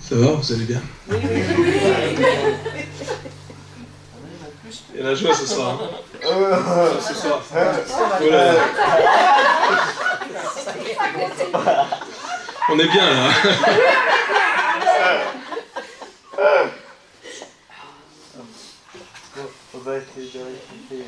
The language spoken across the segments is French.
Ça va, vous allez bien? Oui. Il y a la joie ce soir. Hein? Ce soir. Voilà. On est bien là. On va essayer de réciter.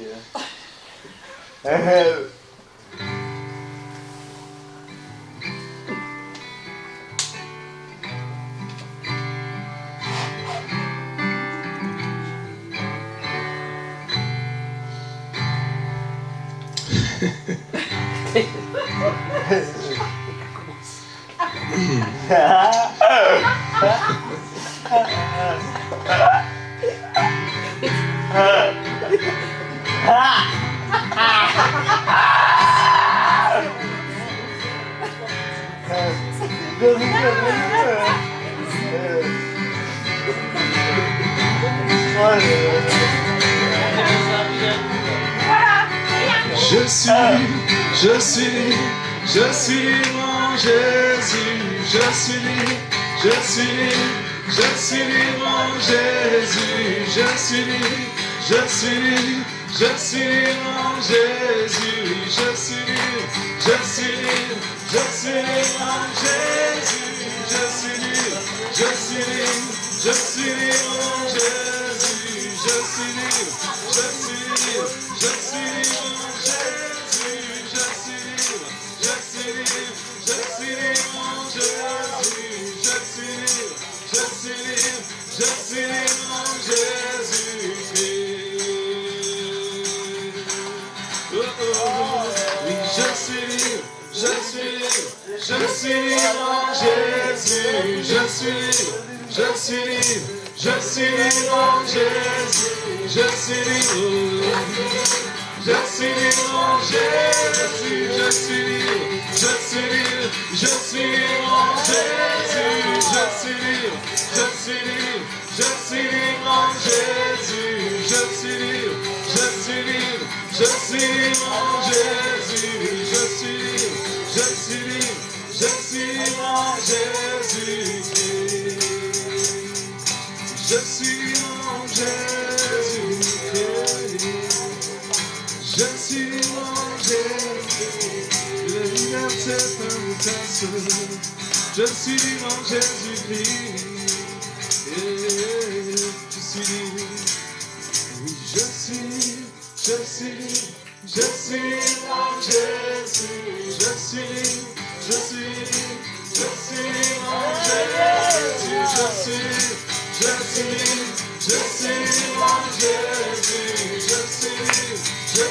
Je suis libre en Jésus, je suis libre, je suis libre, je suis libre en Jésus, je suis libre, je suis libre, je suis libre en Jésus, je suis libre, je suis libre, je suis libre en Jésus, je suis libre, je suis libre, je suis libre en Jésus, je suis libre, je suis libre, je suis libre en Jésus, je suis libre. Je suis libre en Jésus, je suis libre, je suis libre, je suis libre en Jésus-Christ. Oh, oh, oui, je suis libre, je suis libre, je suis libre en Jésus, je suis libre, je suis libre, je suis libre en Jésus, je suis libre. Je suis libre en Jésus, je suis libre, je suis libre, je suis libre en Jésus, je suis libre, je suis libre, je suis libre en Jésus, je suis libre, je suis libre, je suis libre en Jésus, je suis libre, je suis libre, je suis libre en Jésus, je suis libre en Jésus. Je suis en Jésus, la liberté par mon tasse. Je suis en Jésus-Christ, je suis libre, oui je suis libre, je suis libre, je suis libre en Jésus, je suis libre, je suis libre, je suis libre en Jésus, je suis libre, je suis libre, je suis libre en Jésus, je suis libre. Je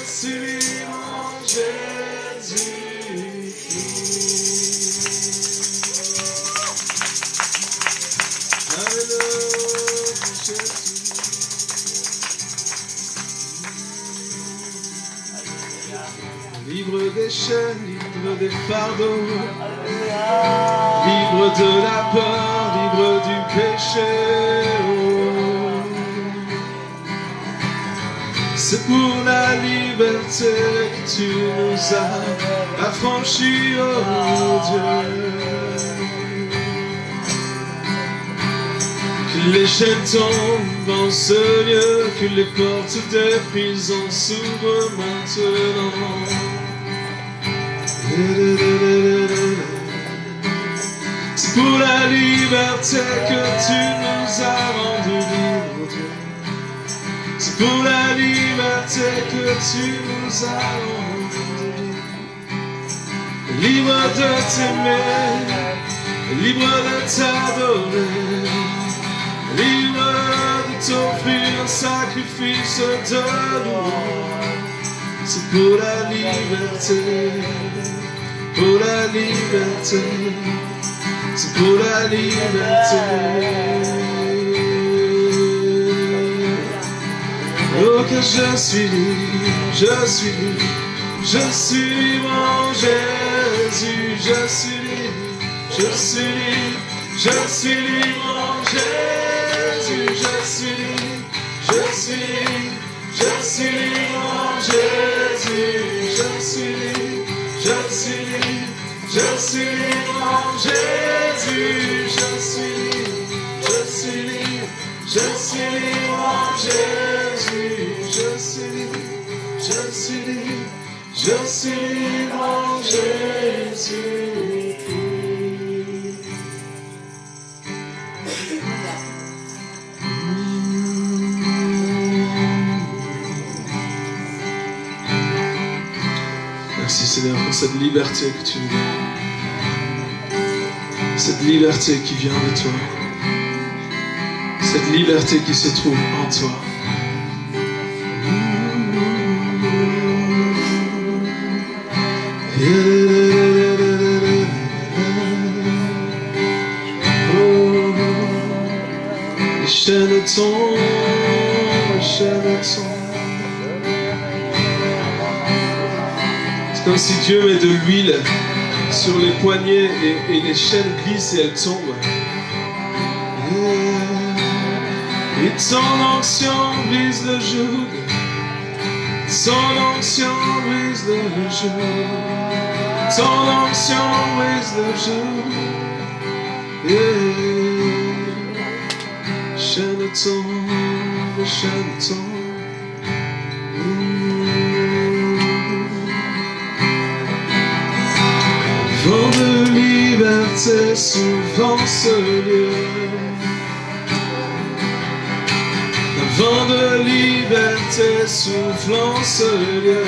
suis libre. Libre des chaînes, libre des fardeaux, libre de la peur, libre du péché. C'est pour la liberté que tu nous as affranchis, oh Dieu. Que les chaînes tombent en ce lieu, que les portes des prisons s'ouvrent maintenant. C'est pour la liberté que tu nous as rendus libres, Dieu. C'est pour la liberté que tu nous as rendus. libre de t'aimer, libre de t'adorer, libre de t'offrir un sacrifice de louange. C'est pour la liberté, pour la liberté, c'est pour la liberté. Oh que je suis libre, je suis libre, je suis libre en Jésus, je suis libre, je suis libre, je suis libre en Jésus, je suis libre, je suis libre, je suis libre en Jésus, je suis libre, je suis libre, je suis libre en Jésus, je suis libre, je suis libre, je suis libre en Jésus, je suis libre, je suis libre, je suis libre en Jésus. Merci Seigneur pour cette liberté que tu nous donnes, cette liberté qui vient de toi, cette liberté qui se trouve en toi. Les chaînes tombent, les chaînes tombent. C'est comme si Dieu met de l'huile sur les poignets et les chaînes glissent et elles tombent. Et ton onction brise le joug, ton onction brise le joug, ton onction brise le joug. Chaîne tombe, chaîne tombe. Vent de liberté souvent ce lieu. Un vent de liberté soufflant ce lieu.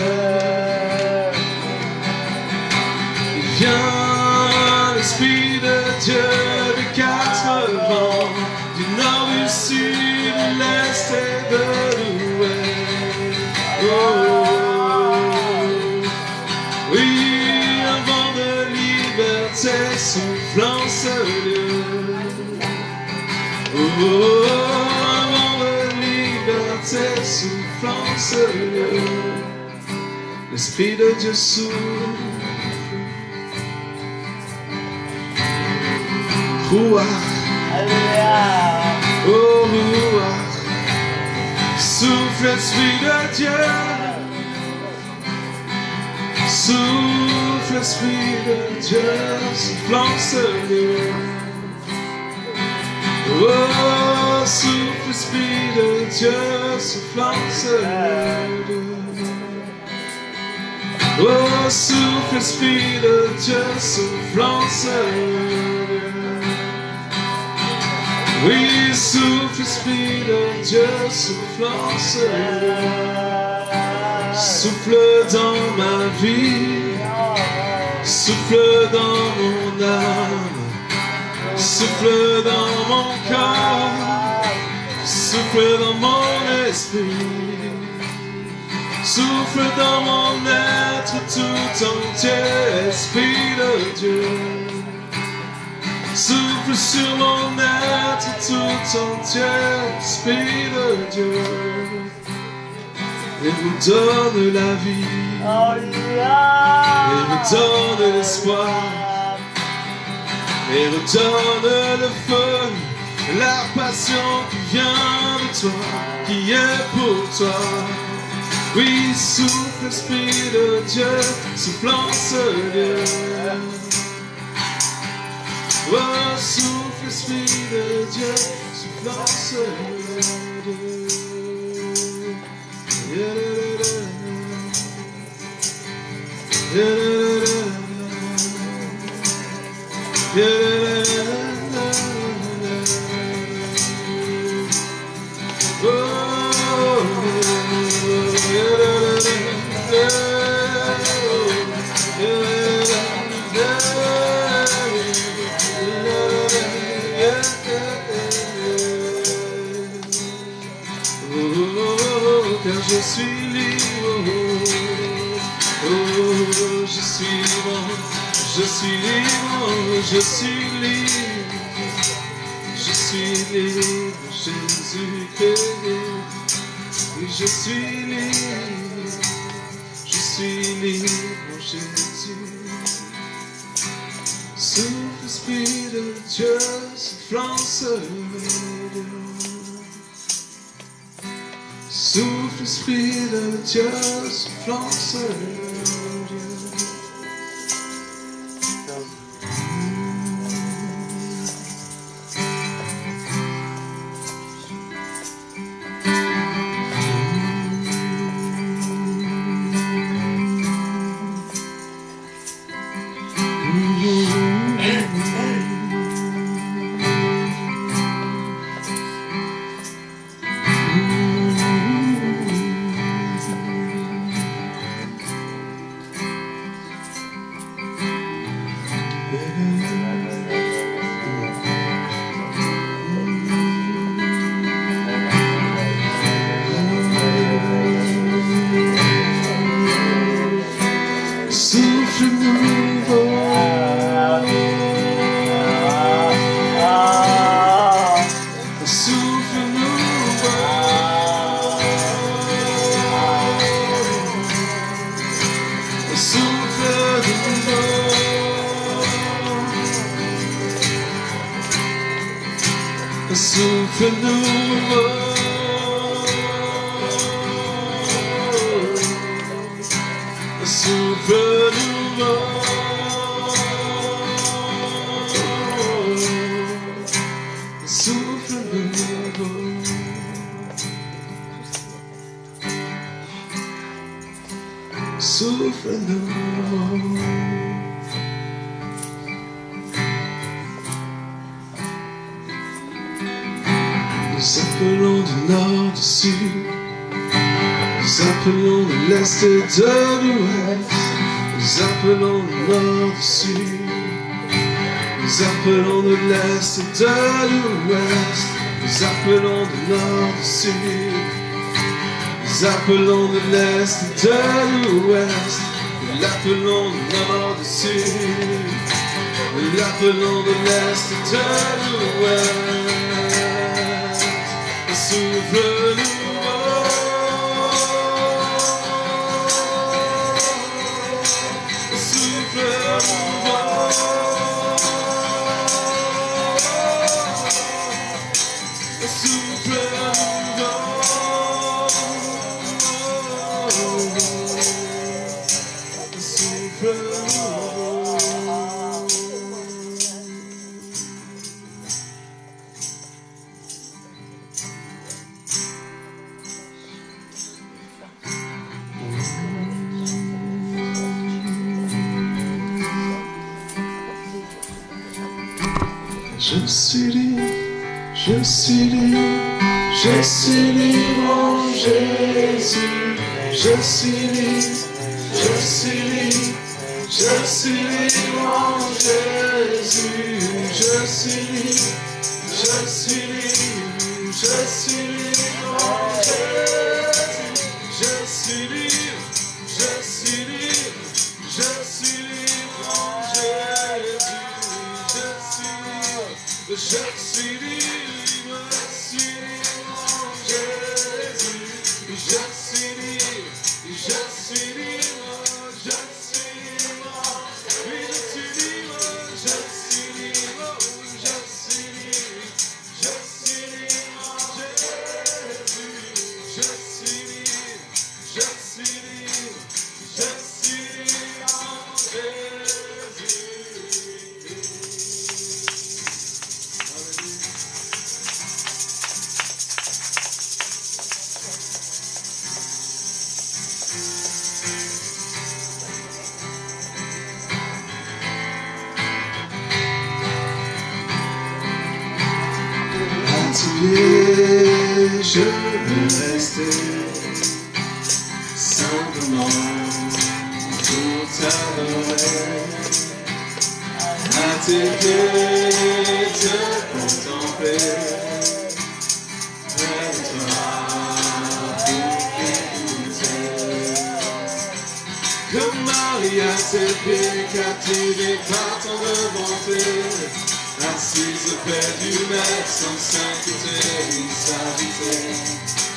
Il vient l'Esprit de Dieu des quatre vents, du nord, du sud, de l'est et de l'ouest. Oh, oui, un vent de liberté soufflant ce lieu. Oh, un vent de liberté soufflant ce lieu. L'Esprit de Dieu souffle. Ruach, oh Ruach, souffle l'Esprit de Dieu, souffle l'Esprit de Dieu, soufflant ce lieu. Oh, souffle l'Esprit de Dieu, soufflant ce lieu. Oh, souffle l'Esprit de Dieu, soufflant ce lieu. Oui, souffle l'Esprit de Dieu, soufflant ce lieu. Souffle dans ma vie, souffle dans mon âme, souffle dans mon corps, souffle dans mon esprit, souffle dans mon être tout entier, Esprit de Dieu. Souffle sur mon être tout entier, Esprit de Dieu, et me donne la vie, et me donne l'espoir, et redonne le feu, la passion qui vient de toi, qui est pour toi. Oui, souffle l'Esprit de Dieu, soufflant ce lieu. Oh, souffle l'Esprit de Dieu, soufflant ce lieu. car je suis libre. Oh, je suis libre, je suis libre, je suis libre. Je suis libre, Jésus est libre. Oui, je suis libre, je suis libre, Jésus. Souffle, Esprit de Dieu, soufflant sur Dieu. Souffle, Esprit de Dieu, soufflant sur Dieu. Souffle nouveau, souffle nouveau, souffle nouveau, souffle nouveau. Nous appelons du nord, du sud, nous appelons de l'est et de l'ouest, nous appelons du nord, du sud, nous appelons de l'est et de l'ouest, nous appelons du nord, du sud, nous appelons de l'est et de l'ouest, nous l'appelons du nord, du sud, nous l'appelons de l'est et de l'ouest. Souffle nouveau, souffle nouveau, souffle nouveau, souffle nouveau. Je suis libre, je suis libre, je suis libre en Jésus. Je suis libre, je suis libre, je suis libre en Jésus. Je suis libre, je suis libre, je suis libre en Jésus. Je suis libre, je suis libre, je suis libre en Jésus. Je suis libre en Jésus. Je suis libre, je suis libre, je suis libre. Oui, je suis libre, je suis libre, je suis libre, je suis libre en Jésus. Je suis libre, je suis libre, je suis libre en Jésus. Je veux rester simplement pour t'adorer, à tes pieds te contempler, près de toi pour tes pieds, captivé par ton bonté. Assise auprès du Maître, sans s'inquiéter ni s'agiter.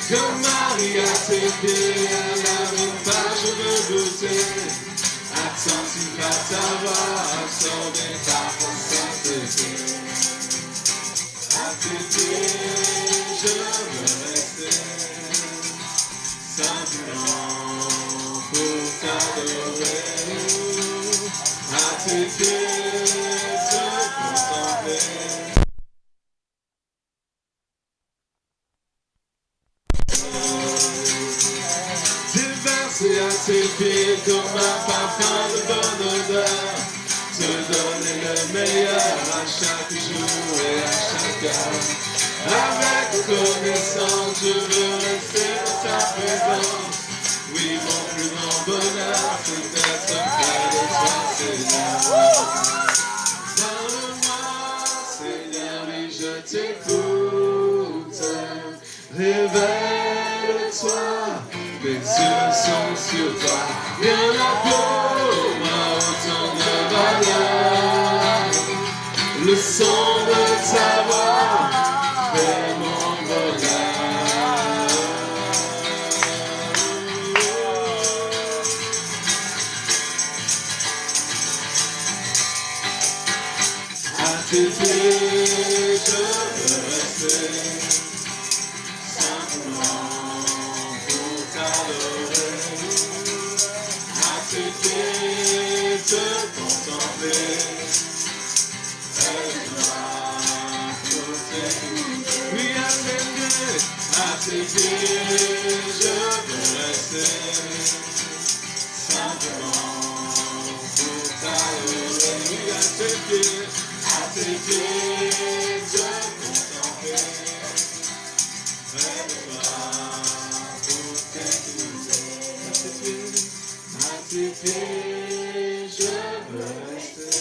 Comme Marie à tes pieds, à la repas je veux goûter. Attentif à ta voix, absorbé par ta sainteté. À tes pieds, je veux rester. Simplement pour t'adorer. À tes pieds, te contempler. Déverser à tes pieds comme un parfum de bonne odeur. Te donner le meilleur à chaque jour et à chaque heure. Avec reconnaissance, je veux rester dans ta présence. Oui, mon plus grand bonheur, c'est d'être près de toi, Seigneur. Donne-moi, Seigneur, oui, je t'écoute. Révèle-toi, mes yeux sont sur toi. Rien n'a pour moi autant de valeur. Le son de ta voix fait mon bonheur. À tes pieds, je veux rester. Simplement pour t'adorer. À tes pieds, te contempler. À tes pieds, je veux rester. Simplement pour t'adorer. Oui, à tes pieds, je contempler. Près de toi, pour t'écouter. À tes pieds, je veux rester.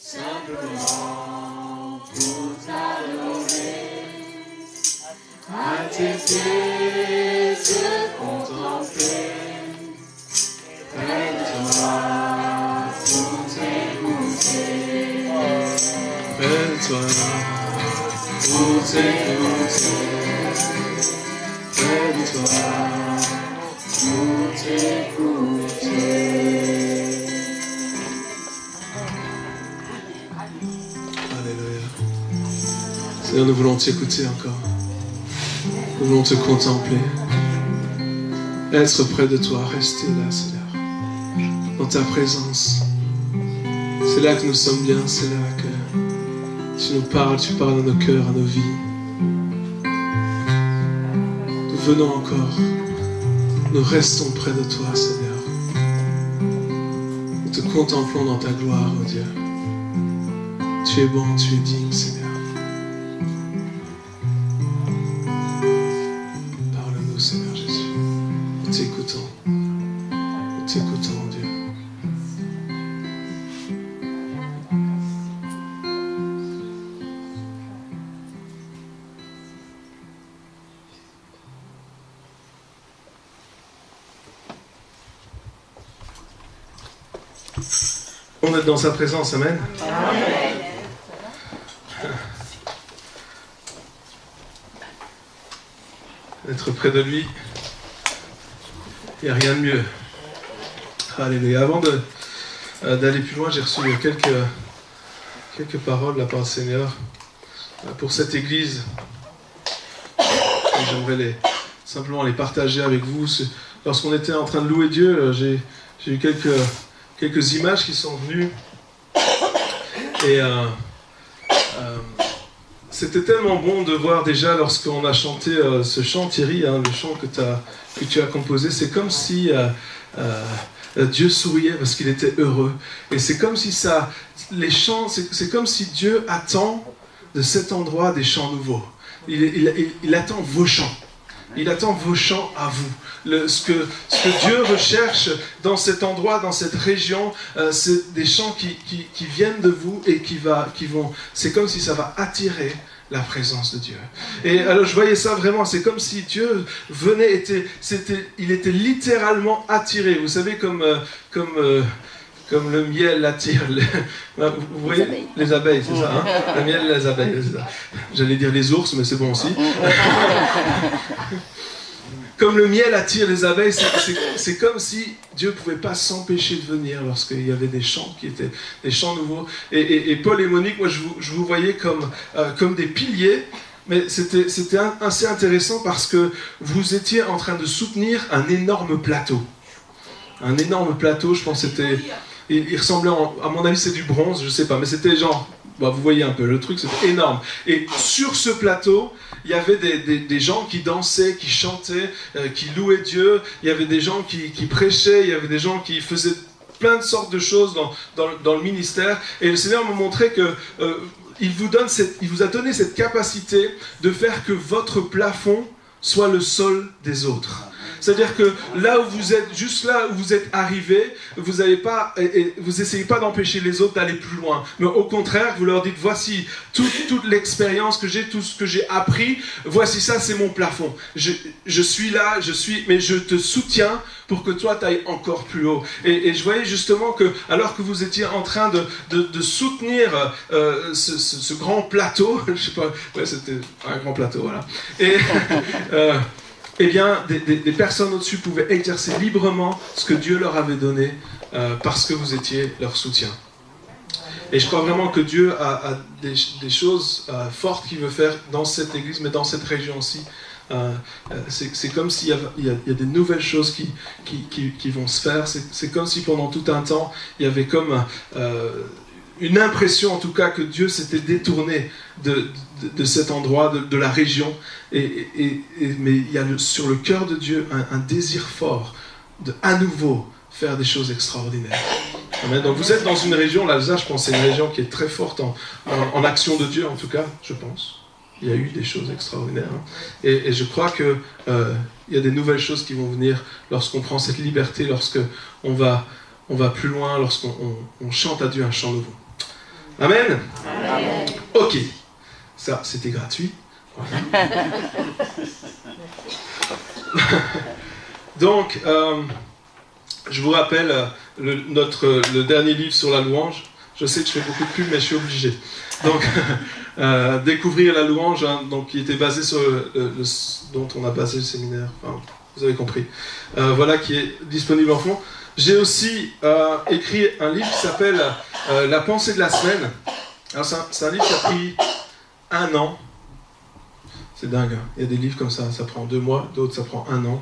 Simplement pour t'adorer. À tes pieds, te contempler. Près de toi, pour t'écouter. Près de toi, pour t'écouter. Près de toi, pour t'écouter. Alléluia. Seigneur, nous voulons t'écouter encore. Nous voulons te contempler, être près de toi, rester là, Seigneur, dans ta présence. C'est là que nous sommes bien, c'est là que tu nous parles, tu parles à nos cœurs, à nos vies. Nous venons encore, nous restons près de toi, Seigneur. Nous te contemplons dans ta gloire, oh Dieu. Tu es bon, tu es digne, Seigneur. Seigneur Jésus, nous t'écoutons, Dieu. On est dans sa présence, amen. Amen. Être près de lui, il n'y a rien de mieux. Alléluia. Avant d'aller plus loin, j'ai reçu quelques paroles de la part du Seigneur pour cette église. Et j'aimerais simplement les partager avec vous. Lorsqu'on était en train de louer Dieu, j'ai eu quelques images qui sont venues. Et c'était tellement bon de voir déjà lorsqu'on a chanté ce chant, Thierry, le chant que tu as composé. C'est comme si Dieu souriait parce qu'il était heureux. Et c'est comme si les chants, c'est comme si Dieu attend de cet endroit des chants nouveaux. Il attend vos chants. Il attend vos chants à vous. Ce que Dieu recherche dans cet endroit, dans cette région, c'est des chants qui viennent de vous et qui vont. C'est comme si ça va attirer la présence de Dieu. Et alors je voyais ça vraiment, c'est comme si Dieu venait, il était littéralement attiré. Vous savez, comme le miel attire vous voyez les abeilles, c'est ça, hein? Le miel et les abeilles, c'est ça. J'allais dire les ours, mais c'est bon aussi. Comme le miel attire les abeilles, c'est comme si Dieu ne pouvait pas s'empêcher de venir lorsqu'il y avait des chants qui étaient des chants nouveaux. Et Paul et Monique, moi je vous voyais comme des piliers, mais c'était assez intéressant parce que vous étiez en train de soutenir un énorme plateau. Un énorme plateau, je pense que c'était... Il ressemblait, à mon avis c'est du bronze, je ne sais pas, mais c'était genre... Bah, vous voyez un peu, le truc c'était énorme. Et sur ce plateau, il y avait des gens qui dansaient, qui chantaient, qui louaient Dieu. Il y avait des gens qui prêchaient, il y avait des gens qui faisaient plein de sortes de choses dans le ministère. Et le Seigneur m'a montré que il vous a donné cette capacité de faire que votre plafond soit le sol des autres. C'est-à-dire que là où vous êtes, juste là où vous êtes arrivé, vous essayez pas d'empêcher les autres d'aller plus loin. Mais au contraire, vous leur dites, voici toute l'expérience que j'ai, tout ce que j'ai appris, voici ça, c'est mon plafond. Je suis là, mais je te soutiens pour que toi, tu ailles encore plus haut. Et je voyais justement que, alors que vous étiez en train de soutenir ce grand plateau, je sais pas, ouais, c'était un grand plateau, voilà. Et... eh bien, des personnes au-dessus pouvaient exercer librement ce que Dieu leur avait donné parce que vous étiez leur soutien. Et je crois vraiment que Dieu a des choses fortes qu'il veut faire dans cette église, mais dans cette région aussi. C'est comme s'il y a des nouvelles choses qui vont se faire. C'est comme si pendant tout un temps, il y avait comme... une impression en tout cas que Dieu s'était détourné de cet endroit, de la région, mais il y a sur le cœur de Dieu un désir fort de à nouveau faire des choses extraordinaires. Amen. Donc vous êtes dans une région, l'Alsace, je pense, c'est une région qui est très forte en action de Dieu, en tout cas, je pense. Il y a eu des choses extraordinaires. Hein. Et je crois qu'il y a des nouvelles choses qui vont venir lorsqu'on prend cette liberté, lorsqu'on va plus loin, lorsqu'on chante à Dieu un chant nouveau. Amen. Amen. Ok, ça c'était gratuit. Voilà. Donc, je vous rappelle le dernier livre sur la louange. Je sais que je fais beaucoup de pub, mais je suis obligé. Donc, découvrir la louange, hein, donc, qui était basée sur dont on a basé le séminaire. Enfin, vous avez compris. Voilà, qui est disponible en fond. J'ai aussi écrit un livre qui s'appelle La pensée de la semaine. Alors c'est un livre qui a pris 1 an. C'est dingue, hein. Il y a des livres comme ça prend 2 mois, d'autres ça prend 1 an.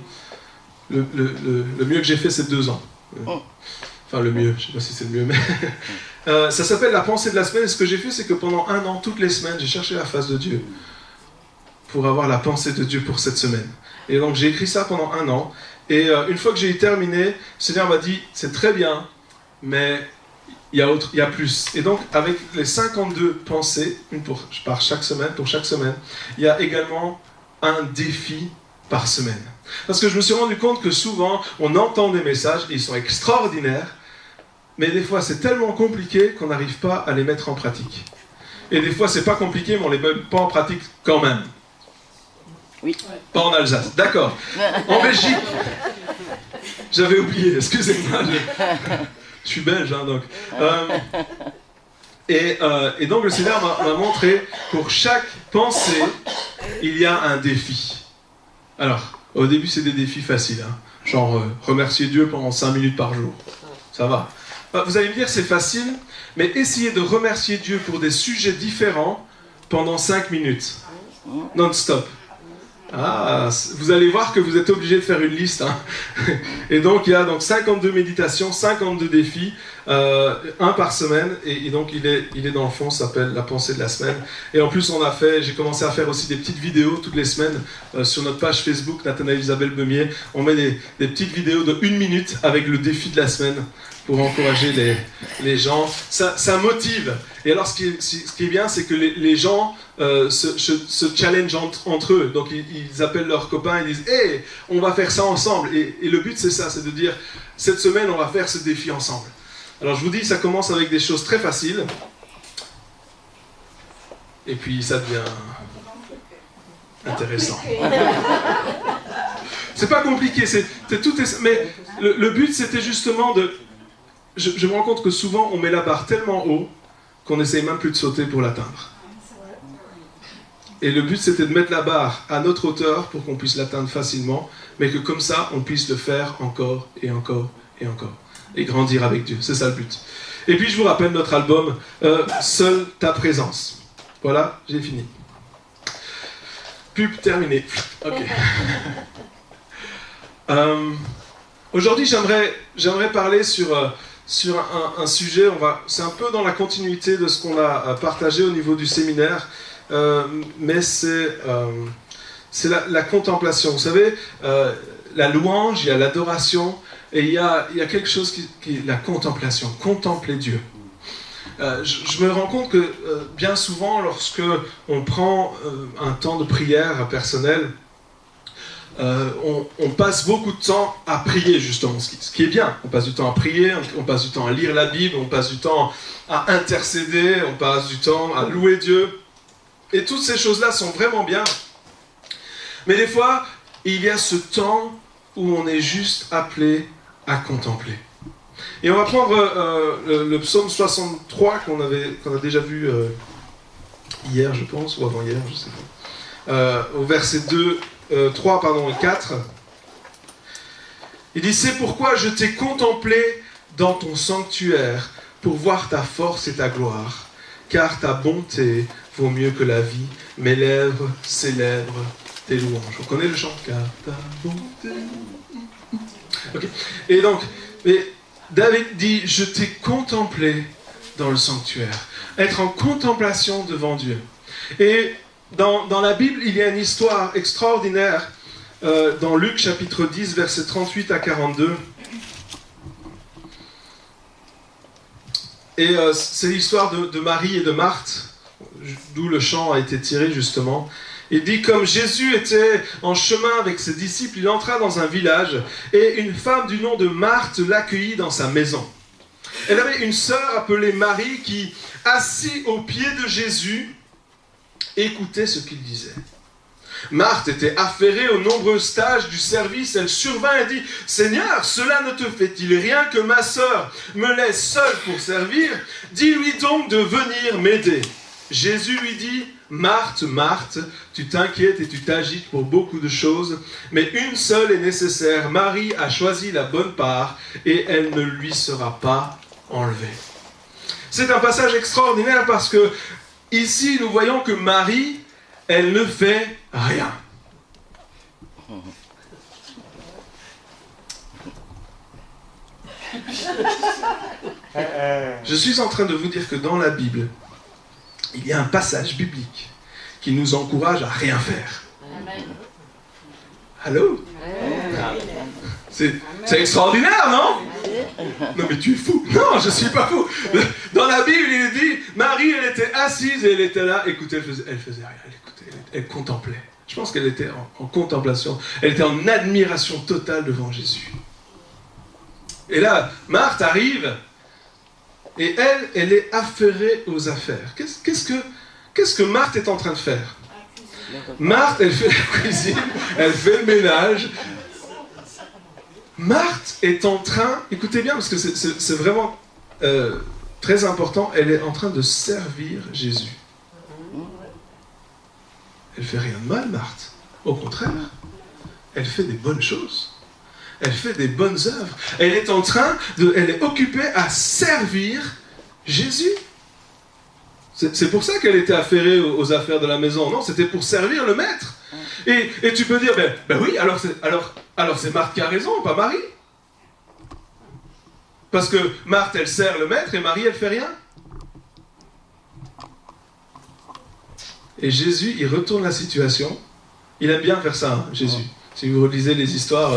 Le mieux que j'ai fait, c'est 2 ans. Enfin, le mieux, je ne sais pas si c'est le mieux, mais... ça s'appelle La pensée de la semaine, et ce que j'ai fait, c'est que pendant 1 an, toutes les semaines, j'ai cherché la face de Dieu pour avoir la pensée de Dieu pour cette semaine. Et donc j'ai écrit ça pendant 1 an. Et une fois que j'ai terminé, le Seigneur m'a dit, c'est très bien, mais il y a plus. Et donc, avec les 52 pensées, une pour chaque semaine, il y a également un défi par semaine. Parce que je me suis rendu compte que souvent, on entend des messages, ils sont extraordinaires, mais des fois, c'est tellement compliqué qu'on n'arrive pas à les mettre en pratique. Et des fois, c'est pas compliqué, mais on les met pas en pratique quand même. Oui. Pas en Alsace, d'accord. En Belgique, j'avais oublié, excusez-moi, je suis belge, hein, donc. Et donc le Seigneur m'a montré, pour chaque pensée, il y a un défi. Alors, au début c'est des défis faciles, hein, genre remercier Dieu pendant 5 minutes par jour, ça va. Vous allez me dire c'est facile, mais essayez de remercier Dieu pour des sujets différents pendant 5 minutes, non-stop. Ah, vous allez voir que vous êtes obligé de faire une liste. Hein. Et donc, il y a 52 méditations, 52 défis, 1 par semaine. Et donc, il est dans le fond, ça s'appelle La pensée de la semaine. Et en plus, j'ai commencé à faire aussi des petites vidéos toutes les semaines sur notre page Facebook, Nathanaël Isabelle Beumier. On met des petites vidéos de 1 minute avec le défi de la semaine pour encourager les gens. Ça motive. Et alors, ce qui est bien, c'est que les gens se challenge entre eux. Donc ils appellent leurs copains et disent « Hey, on va faire ça ensemble ». Et le but c'est ça, c'est de dire « Cette semaine, on va faire ce défi ensemble ». Alors je vous dis, ça commence avec des choses très faciles. et puis ça devient intéressant. C'est pas compliqué, mais le but c'était justement de... Je me rends compte que souvent on met la barre tellement haut qu'on n'essaye même plus de sauter pour l'atteindre. Et le but c'était de mettre la barre à notre hauteur pour qu'on puisse l'atteindre facilement, mais que comme ça on puisse le faire encore et encore et encore. Et grandir avec Dieu, c'est ça le but. Et puis je vous rappelle notre album Seule ta présence. Voilà, j'ai fini. Pub terminée. Ok. Aujourd'hui j'aimerais parler sur un sujet, c'est un peu dans la continuité de ce qu'on a partagé au niveau du séminaire, mais c'est la contemplation. Vous savez, la louange, il y a l'adoration, et il y a quelque chose qui est la contemplation, contempler Dieu. Je me rends compte que bien souvent, lorsque on prend un temps de prière personnel, on passe beaucoup de temps à prier justement, ce qui est bien. On passe du temps à prier, on passe du temps à lire la Bible, on passe du temps à intercéder, on passe du temps à louer Dieu. Et toutes ces choses-là sont vraiment bien. Mais des fois, il y a ce temps où on est juste appelé à contempler. Et on va prendre le psaume 63 qu'on a déjà vu hier, je pense, ou avant-hier, je ne sais pas. Au verset 3 et 4. Il dit « C'est pourquoi je t'ai contemplé dans ton sanctuaire pour voir ta force et ta gloire, car ta bonté vaut mieux que la vie. Mes lèvres célèbrent tes louanges. » On connaît le chant « Car ta bonté... » Okay. Et donc, David dit « Je t'ai contemplé dans le sanctuaire. » Être en contemplation devant Dieu. Et dans la Bible, il y a une histoire extraordinaire dans Luc chapitre 10, versets 38 à 42. Et c'est l'histoire de Marie et de Marthe, d'où le chant a été tiré justement. Il dit, comme Jésus était en chemin avec ses disciples, il entra dans un village et une femme du nom de Marthe l'accueillit dans sa maison. Elle avait une sœur appelée Marie qui, assise aux pieds de Jésus, écoutait ce qu'il disait. Marthe était affairée aux nombreuses tâches du service. Elle survint et dit, « Seigneur, cela ne te fait-il rien que ma sœur me laisse seule pour servir? Dis-lui donc de venir m'aider. » Jésus lui dit, « Marthe, Marthe, tu t'inquiètes et tu t'agites pour beaucoup de choses, mais une seule est nécessaire. Marie a choisi la bonne part et elle ne lui sera pas enlevée. » C'est un passage extraordinaire parce que ici, nous voyons que Marie, elle ne fait rien. Je suis en train de vous dire que dans la Bible, il y a un passage biblique qui nous encourage à rien faire. Amen. Allô? C'est extraordinaire, non? Non mais tu es fou. Non, je ne suis pas fou. Dans la Bible, il est dit, Marie, elle était assise et elle était là. Écoutez, elle faisait rien. Elle écoutait, elle contemplait. Je pense qu'elle était en contemplation. Elle était en admiration totale devant Jésus. Et là, Marthe arrive et elle est affairée aux affaires. Qu'est-ce que Marthe est en train de faire? Marthe, elle fait la cuisine, elle fait le ménage. Marthe est en train, écoutez bien parce que c'est vraiment très important, elle est en train de servir Jésus. Elle fait rien de mal, Marthe. Au contraire, elle fait des bonnes choses. Elle fait des bonnes œuvres. Elle est occupée à servir Jésus. C'est pour ça qu'elle était affairée aux affaires de la maison. Non, c'était pour servir le maître. Et tu peux dire, ben oui, alors c'est Marthe qui a raison, pas Marie. Parce que Marthe, elle sert le maître et Marie, elle fait rien. Et Jésus, il retourne la situation. Il aime bien faire ça, hein, Jésus. Si vous relisez les histoires,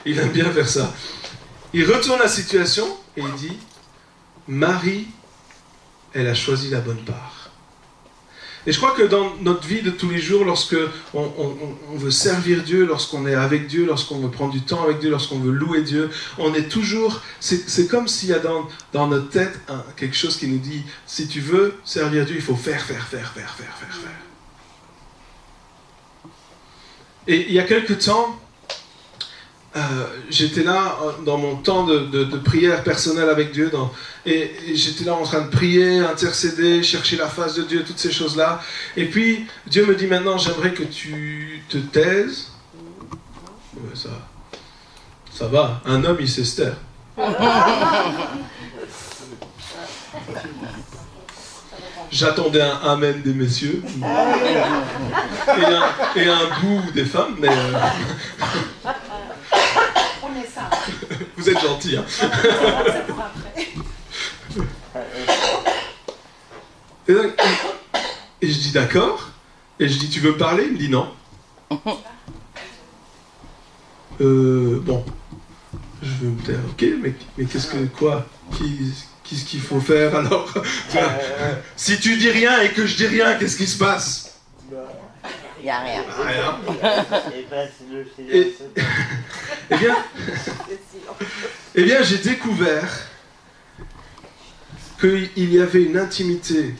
il aime bien faire ça. Il retourne la situation et il dit, Marie, elle a choisi la bonne part. Et je crois que dans notre vie de tous les jours, lorsque on veut servir Dieu, lorsqu'on est avec Dieu, lorsqu'on veut prendre du temps avec Dieu, lorsqu'on veut louer Dieu, on est toujours... C'est comme s'il y a dans notre tête quelque chose qui nous dit, si tu veux servir Dieu, il faut faire. Et il y a quelque temps, j'étais là dans mon temps de prière personnelle avec Dieu, et j'étais là en train de prier, intercéder, chercher la face de Dieu, toutes ces choses-là. Et puis Dieu me dit maintenant, j'aimerais que tu te taises. Ouais, ça va, un homme il sait se taire. J'attendais un amen des messieurs et un bout des femmes, mais On est ça. Vous êtes gentils, hein. Et je dis d'accord. Et je dis, tu veux me parler? Il me dit non. Bon. Je veux me taire. Ok, mais qu'est-ce que... Quoi? Qu'est-ce qu'il faut faire alors? Si tu dis rien et que je dis rien, qu'est-ce qui se passe? Il n'y a rien. Rien. Et ben, c'est le silence. Eh bien, j'ai découvert qu'il y avait une intimité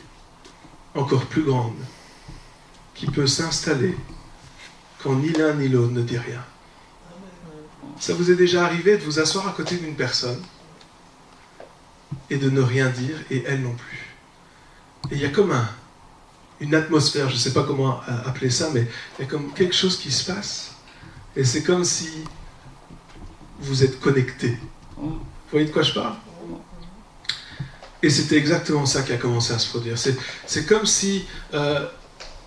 encore plus grande qui peut s'installer quand ni l'un ni l'autre ne dit rien. Ça vous est déjà arrivé de vous asseoir à côté d'une personne et de ne rien dire, et elle non plus. Et il y a comme une atmosphère, je ne sais pas comment appeler ça, mais il y a comme quelque chose qui se passe, et c'est comme si vous êtes connectés. Vous voyez de quoi je parle? Et c'était exactement ça qui a commencé à se produire. C'est comme si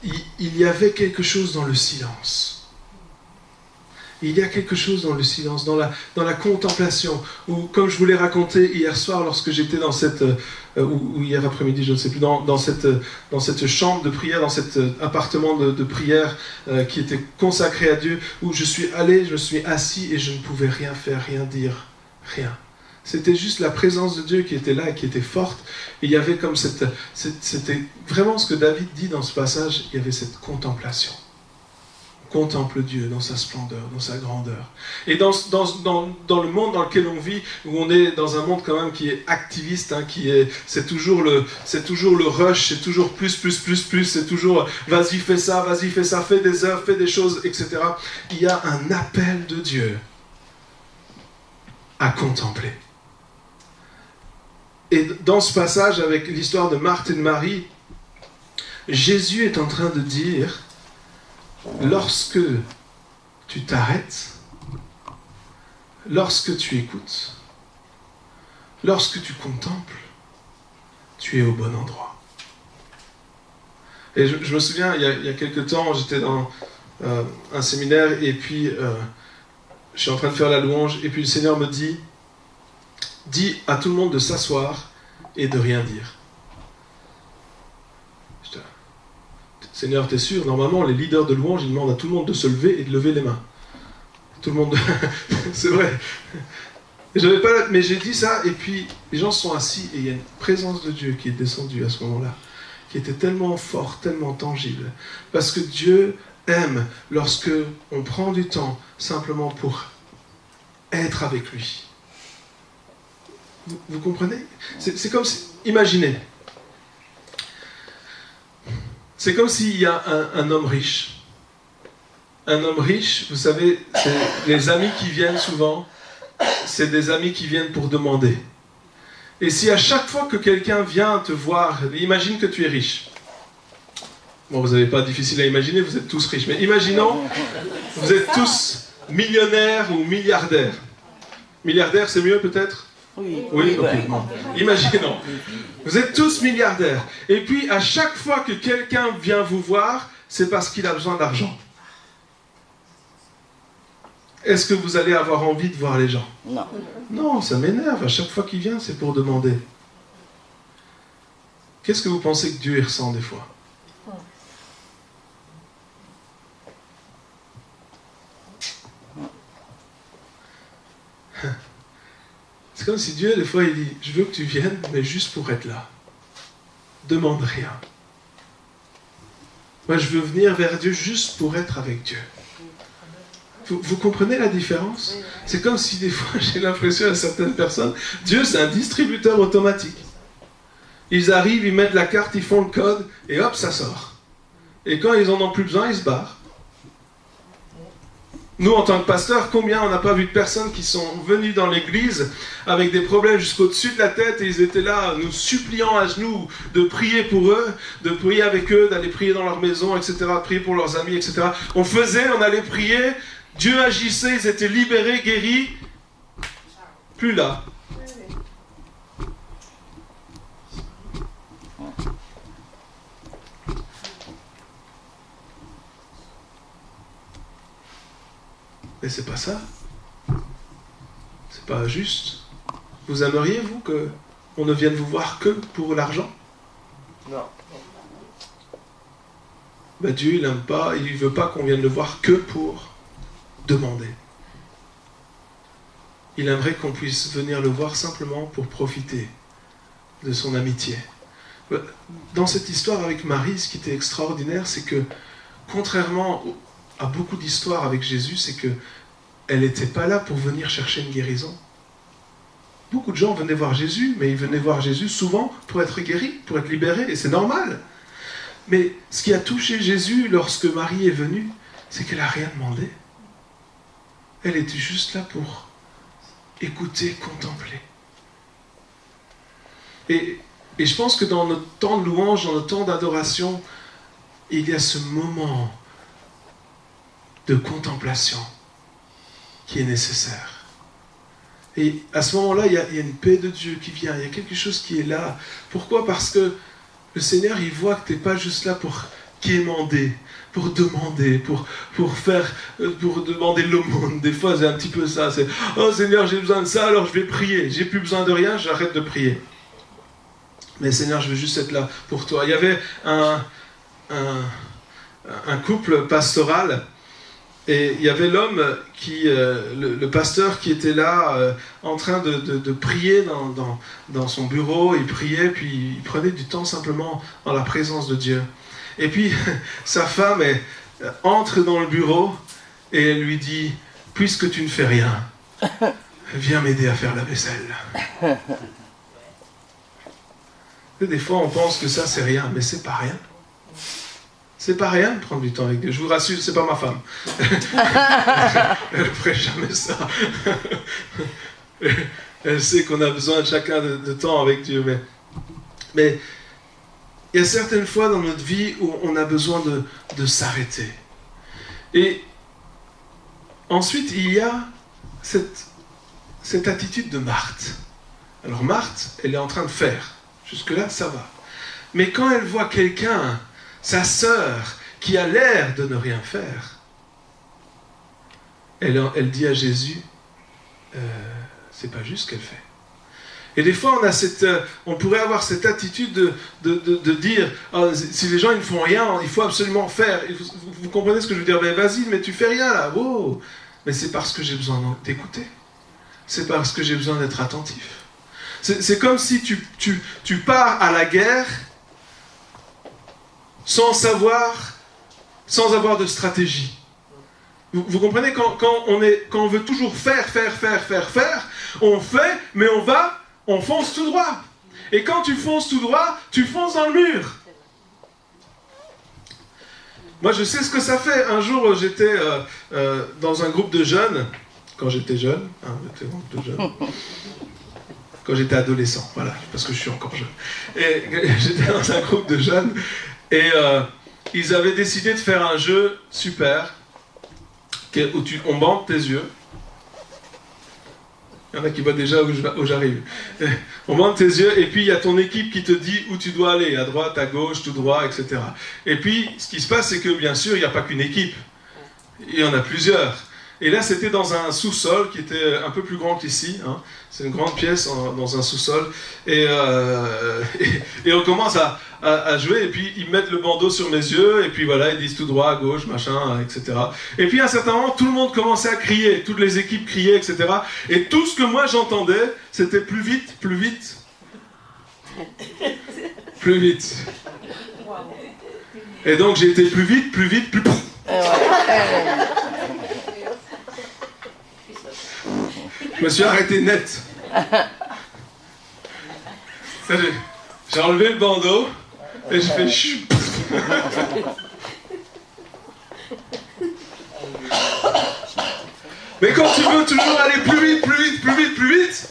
il y avait quelque chose dans le silence. Il y a quelque chose dans le silence, dans la contemplation, où, comme je vous l'ai raconté hier soir, lorsque j'étais dans cette, ou hier après-midi, je ne sais plus, dans cette chambre de prière, dans cet appartement de prière qui était consacré à Dieu, où je suis allé, je me suis assis et je ne pouvais rien faire, rien dire, rien. C'était juste la présence de Dieu qui était là et qui était forte. Et il y avait comme c'était vraiment ce que David dit dans ce passage, il y avait cette contemplation. Contemple Dieu dans sa splendeur, dans sa grandeur. Et dans le monde dans lequel on vit, où on est dans un monde quand même qui est activiste, hein, c'est toujours le rush, c'est toujours plus, c'est toujours vas-y fais ça, fais des œuvres, fais des choses, etc. Il y a un appel de Dieu à contempler. Et dans ce passage, avec l'histoire de Marthe et de Marie, Jésus est en train de dire: lorsque tu t'arrêtes, lorsque tu écoutes, lorsque tu contemples, tu es au bon endroit. Et je me souviens, il y a quelque temps, j'étais dans un séminaire, et puis je suis en train de faire la louange, et puis le Seigneur me dit: dis à tout le monde de s'asseoir et de rien dire. Seigneur, t'es sûr? Normalement, les leaders de louange, ils demandent à tout le monde de se lever et de lever les mains. Tout le monde... C'est vrai. Mais j'ai dit ça, et puis les gens se sont assis, et il y a une présence de Dieu qui est descendue à ce moment-là, qui était tellement forte, tellement tangible. Parce que Dieu aime lorsque on prend du temps simplement pour être avec lui. Vous comprenez? C'est comme si... Imaginez. C'est comme s'il y a un homme riche. Un homme riche, vous savez, les amis qui viennent souvent, c'est des amis qui viennent pour demander. Et si à chaque fois que quelqu'un vient te voir, imagine que tu es riche. Bon, vous n'avez pas difficile à imaginer, vous êtes tous riches. Mais imaginons, vous êtes tous millionnaires ou milliardaires. Milliardaires, c'est mieux peut-être? Oui, ok. Imaginons. Vous êtes tous milliardaires. Et puis, à chaque fois que quelqu'un vient vous voir, c'est parce qu'il a besoin d'argent. Est-ce que vous allez avoir envie de voir les gens? Non. Non, ça m'énerve. À chaque fois qu'il vient, c'est pour demander. Qu'est-ce que vous pensez que Dieu y ressent des fois? C'est comme si Dieu, des fois, il dit: je veux que tu viennes, mais juste pour être là. Demande rien. Moi, je veux venir vers Dieu juste pour être avec Dieu. Vous comprenez la différence? C'est comme si des fois, j'ai l'impression à certaines personnes, Dieu, c'est un distributeur automatique. Ils arrivent, ils mettent la carte, ils font le code, et hop, ça sort. Et quand ils en ont plus besoin, ils se barrent. Nous, en tant que pasteurs, combien on n'a pas vu de personnes qui sont venues dans l'église avec des problèmes jusqu'au-dessus de la tête et ils étaient là, nous suppliant à genoux de prier pour eux, de prier avec eux, d'aller prier dans leur maison, etc., de prier pour leurs amis, etc. On allait prier, Dieu agissait, ils étaient libérés, guéris, plus là. Mais c'est pas ça. C'est pas juste. Vous aimeriez, vous, qu'on ne vienne vous voir que pour l'argent? Non. Ben Dieu, il n'aime pas, il veut pas qu'on vienne le voir que pour demander. Il aimerait qu'on puisse venir le voir simplement pour profiter de son amitié. Dans cette histoire avec Marie, ce qui était extraordinaire, c'est que, contrairement à beaucoup d'histoires avec Jésus, c'est que elle n'était pas là pour venir chercher une guérison. Beaucoup de gens venaient voir Jésus, mais ils venaient voir Jésus souvent pour être guéris, pour être libérés, et c'est normal. Mais ce qui a touché Jésus lorsque Marie est venue, c'est qu'elle n'a rien demandé. Elle était juste là pour écouter, contempler. Et je pense que dans notre temps de louange, dans notre temps d'adoration, il y a ce moment de contemplation qui est nécessaire. Et à ce moment-là, il y a une paix de Dieu qui vient, il y a quelque chose qui est là. Pourquoi? Parce que le Seigneur, il voit que tu n'es pas juste là pour quémander, pour demander, pour demander l'aumône. Des fois, c'est un petit peu ça. C'est « Oh Seigneur, j'ai besoin de ça, alors je vais prier. J'ai plus besoin de rien, j'arrête de prier. » Mais Seigneur, je veux juste être là pour toi. Il y avait un couple pastoral. Et il y avait l'homme, le pasteur qui était là en train de prier dans son bureau. Il priait, puis il prenait du temps simplement dans la présence de Dieu. Et puis sa femme entre dans le bureau et elle lui dit « Puisque tu ne fais rien, viens m'aider à faire la vaisselle. » Des fois on pense que ça c'est rien, mais c'est pas rien. C'est pas rien de prendre du temps avec Dieu. Je vous rassure, c'est pas ma femme. Elle ne ferait jamais ça. Elle sait qu'on a besoin de chacun de temps avec Dieu. Mais il y a certaines fois dans notre vie où on a besoin de s'arrêter. Et ensuite, il y a cette attitude de Marthe. Alors Marthe, elle est en train de faire. Jusque-là, ça va. Mais quand elle voit quelqu'un, sa sœur, qui a l'air de ne rien faire, elle dit à Jésus, c'est pas juste ce qu'elle fait. Et des fois, on pourrait avoir cette attitude de dire, oh, si les gens ils ne font rien, il faut absolument faire. Vous comprenez ce que je veux dire? Mais vas-y, mais tu fais rien là. Wow. Mais c'est parce que j'ai besoin d'écouter. C'est parce que j'ai besoin d'être attentif. C'est comme si tu pars à la guerre sans avoir de stratégie. Vous comprenez, quand on veut toujours faire, on fait, mais on fonce tout droit. Et quand tu fonces tout droit, tu fonces dans le mur. Moi, je sais ce que ça fait. Un jour, j'étais dans un groupe de jeunes, quand j'étais jeune, quand j'étais adolescent, voilà, parce que je suis encore jeune. Et j'étais dans un groupe de jeunes, et ils avaient décidé de faire un jeu super, où on bande tes yeux. Il y en a qui voient déjà où j'arrive. On bande tes yeux, et puis il y a ton équipe qui te dit où tu dois aller, à droite, à gauche, tout droit, etc. Et puis, ce qui se passe, c'est que, bien sûr, il n'y a pas qu'une équipe. Il y en a plusieurs. Et là, c'était dans un sous-sol qui était un peu plus grand qu'ici. Hein. C'est une grande pièce dans un sous-sol. Et on commence à jouer. Et puis, ils mettent le bandeau sur mes yeux. Et puis voilà, ils disent tout droit, à gauche, machin, etc. Et puis, à un certain moment, tout le monde commençait à crier. Toutes les équipes criaient, etc. Et tout ce que moi, j'entendais, c'était plus vite, plus vite. Plus vite. Et donc j'ai été plus vite, plus... Je me suis arrêté net. J'ai enlevé le bandeau et j'ai fait chut. Mais quand tu veux toujours aller plus vite,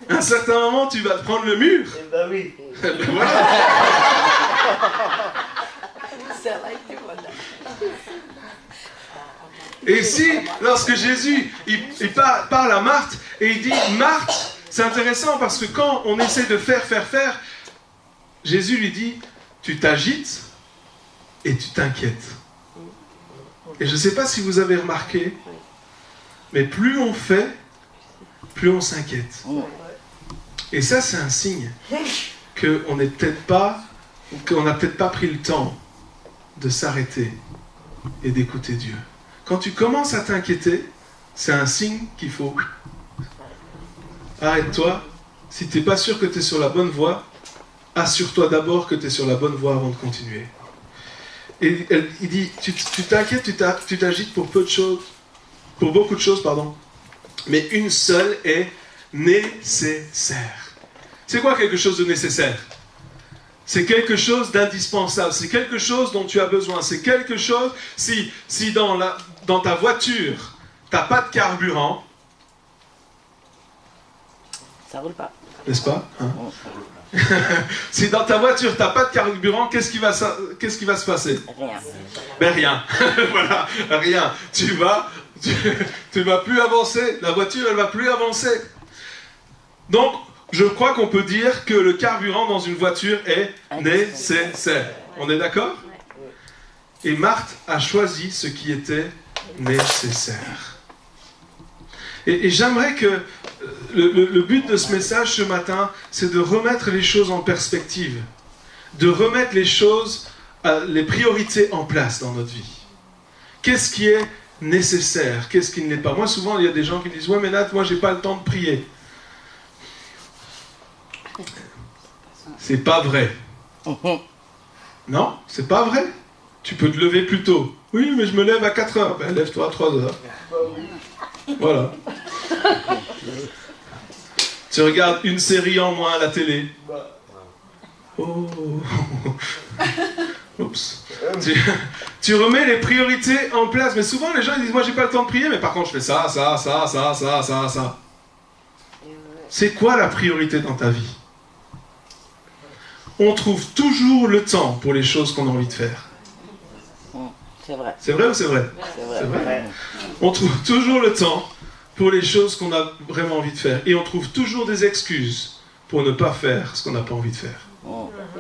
à un certain moment tu vas te prendre le mur. Eh ben oui. Voilà. Et ici, lorsque Jésus il parle à Marthe et il dit Marthe, c'est intéressant parce que quand on essaie de faire, Jésus lui dit tu t'agites et tu t'inquiètes. Et je ne sais pas si vous avez remarqué, mais plus on fait, plus on s'inquiète. Et ça, c'est un signe qu'on n'a peut-être pas pris le temps de s'arrêter et d'écouter Dieu. Quand tu commences à t'inquiéter, c'est un signe qu'il faut... Arrête-toi. Si tu n'es pas sûr que tu es sur la bonne voie, assure-toi d'abord que tu es sur la bonne voie avant de continuer. Et il dit, tu t'inquiètes, tu t'agites pour peu de choses, pour beaucoup de choses, mais une seule est nécessaire. C'est quoi quelque chose de nécessaire? C'est quelque chose d'indispensable, c'est quelque chose dont tu as besoin, c'est quelque chose, si dans ta voiture, tu n'as pas de carburant, ça roule pas. N'est-ce pas, hein? Si dans ta voiture, tu n'as pas de carburant, qu'est-ce qui va se passer? Rien. Ben rien. Voilà, rien. Tu vas plus avancer. La voiture, elle va plus avancer. Donc, je crois qu'on peut dire que le carburant dans une voiture est nécessaire. On est d'accord? Et Marthe a choisi ce qui était nécessaire. Et j'aimerais que le but de ce message ce matin, c'est de remettre les choses en perspective, de remettre les choses, les priorités en place dans notre vie. Qu'est-ce qui est nécessaire? Qu'est-ce qui ne l'est pas? Moi, souvent, il y a des gens qui disent « Ouais, mais Nat, moi, j'ai pas le temps de prier. » C'est pas vrai. Non, c'est pas vrai. Tu peux te lever plus tôt. Oui, mais je me lève à 4 heures. Ben, lève-toi à 3 heures. Voilà. Tu regardes une série en moins à la télé. Oh. Oups. Tu remets les priorités en place. Mais souvent, les gens ils disent, moi, j'ai pas le temps de prier, mais par contre, je fais ça. C'est quoi la priorité dans ta vie? On trouve toujours le temps pour les choses qu'on a envie de faire. C'est vrai. C'est vrai ou c'est vrai? C'est vrai. On trouve toujours le temps pour les choses qu'on a vraiment envie de faire. Et on trouve toujours des excuses pour ne pas faire ce qu'on n'a pas envie de faire.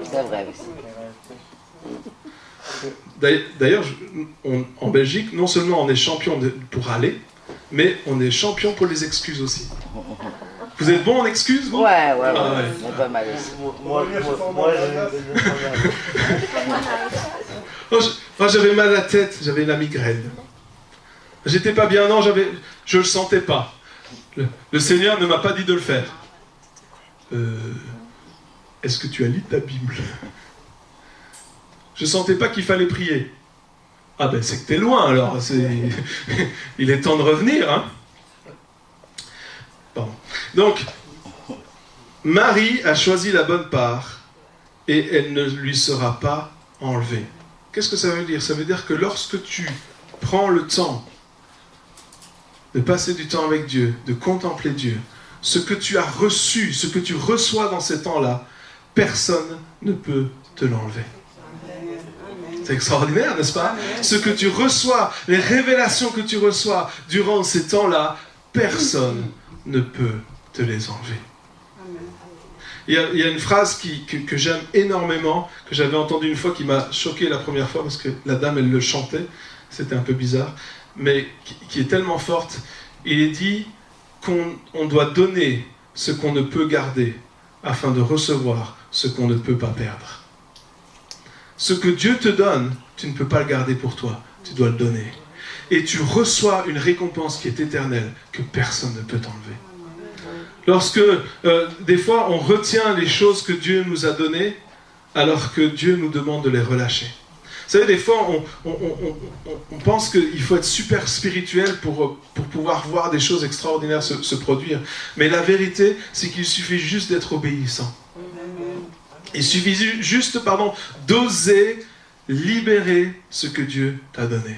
C'est vrai aussi. D'ailleurs, en Belgique, non seulement on est champion pour aller, mais on est champion pour les excuses aussi. Vous êtes bon en excuses, vous? Ouais. C'est pas mal aussi. Moi, j'avais mal à la tête, j'avais la migraine. J'étais pas bien, non, je le sentais pas. Le Seigneur ne m'a pas dit de le faire. Est-ce que tu as lu ta Bible? Je sentais pas qu'il fallait prier. Ah ben c'est que t'es loin alors, il est temps de revenir, hein. Pardon. Donc, Marie a choisi la bonne part et elle ne lui sera pas enlevée. Qu'est-ce que ça veut dire? Ça veut dire que lorsque tu prends le temps de passer du temps avec Dieu, de contempler Dieu, ce que tu as reçu, ce que tu reçois dans ces temps-là, personne ne peut te l'enlever. C'est extraordinaire, n'est-ce pas? Ce que tu reçois, les révélations que tu reçois durant ces temps-là, personne ne peut te les enlever. Il y a une phrase que j'aime énormément, que j'avais entendue une fois, qui m'a choqué la première fois, parce que la dame, elle le chantait, c'était un peu bizarre, mais qui est tellement forte. Il est dit qu'on doit donner ce qu'on ne peut garder, afin de recevoir ce qu'on ne peut pas perdre. Ce que Dieu te donne, tu ne peux pas le garder pour toi, tu dois le donner. Et tu reçois une récompense qui est éternelle, que personne ne peut t'enlever. Lorsque, des fois, on retient les choses que Dieu nous a données, alors que Dieu nous demande de les relâcher. savez, des fois, on pense qu'il faut être super spirituel pour pouvoir voir des choses extraordinaires se produire. Mais la vérité, c'est qu'il suffit juste d'être obéissant. Il suffit juste, d'oser libérer ce que Dieu t'a donné.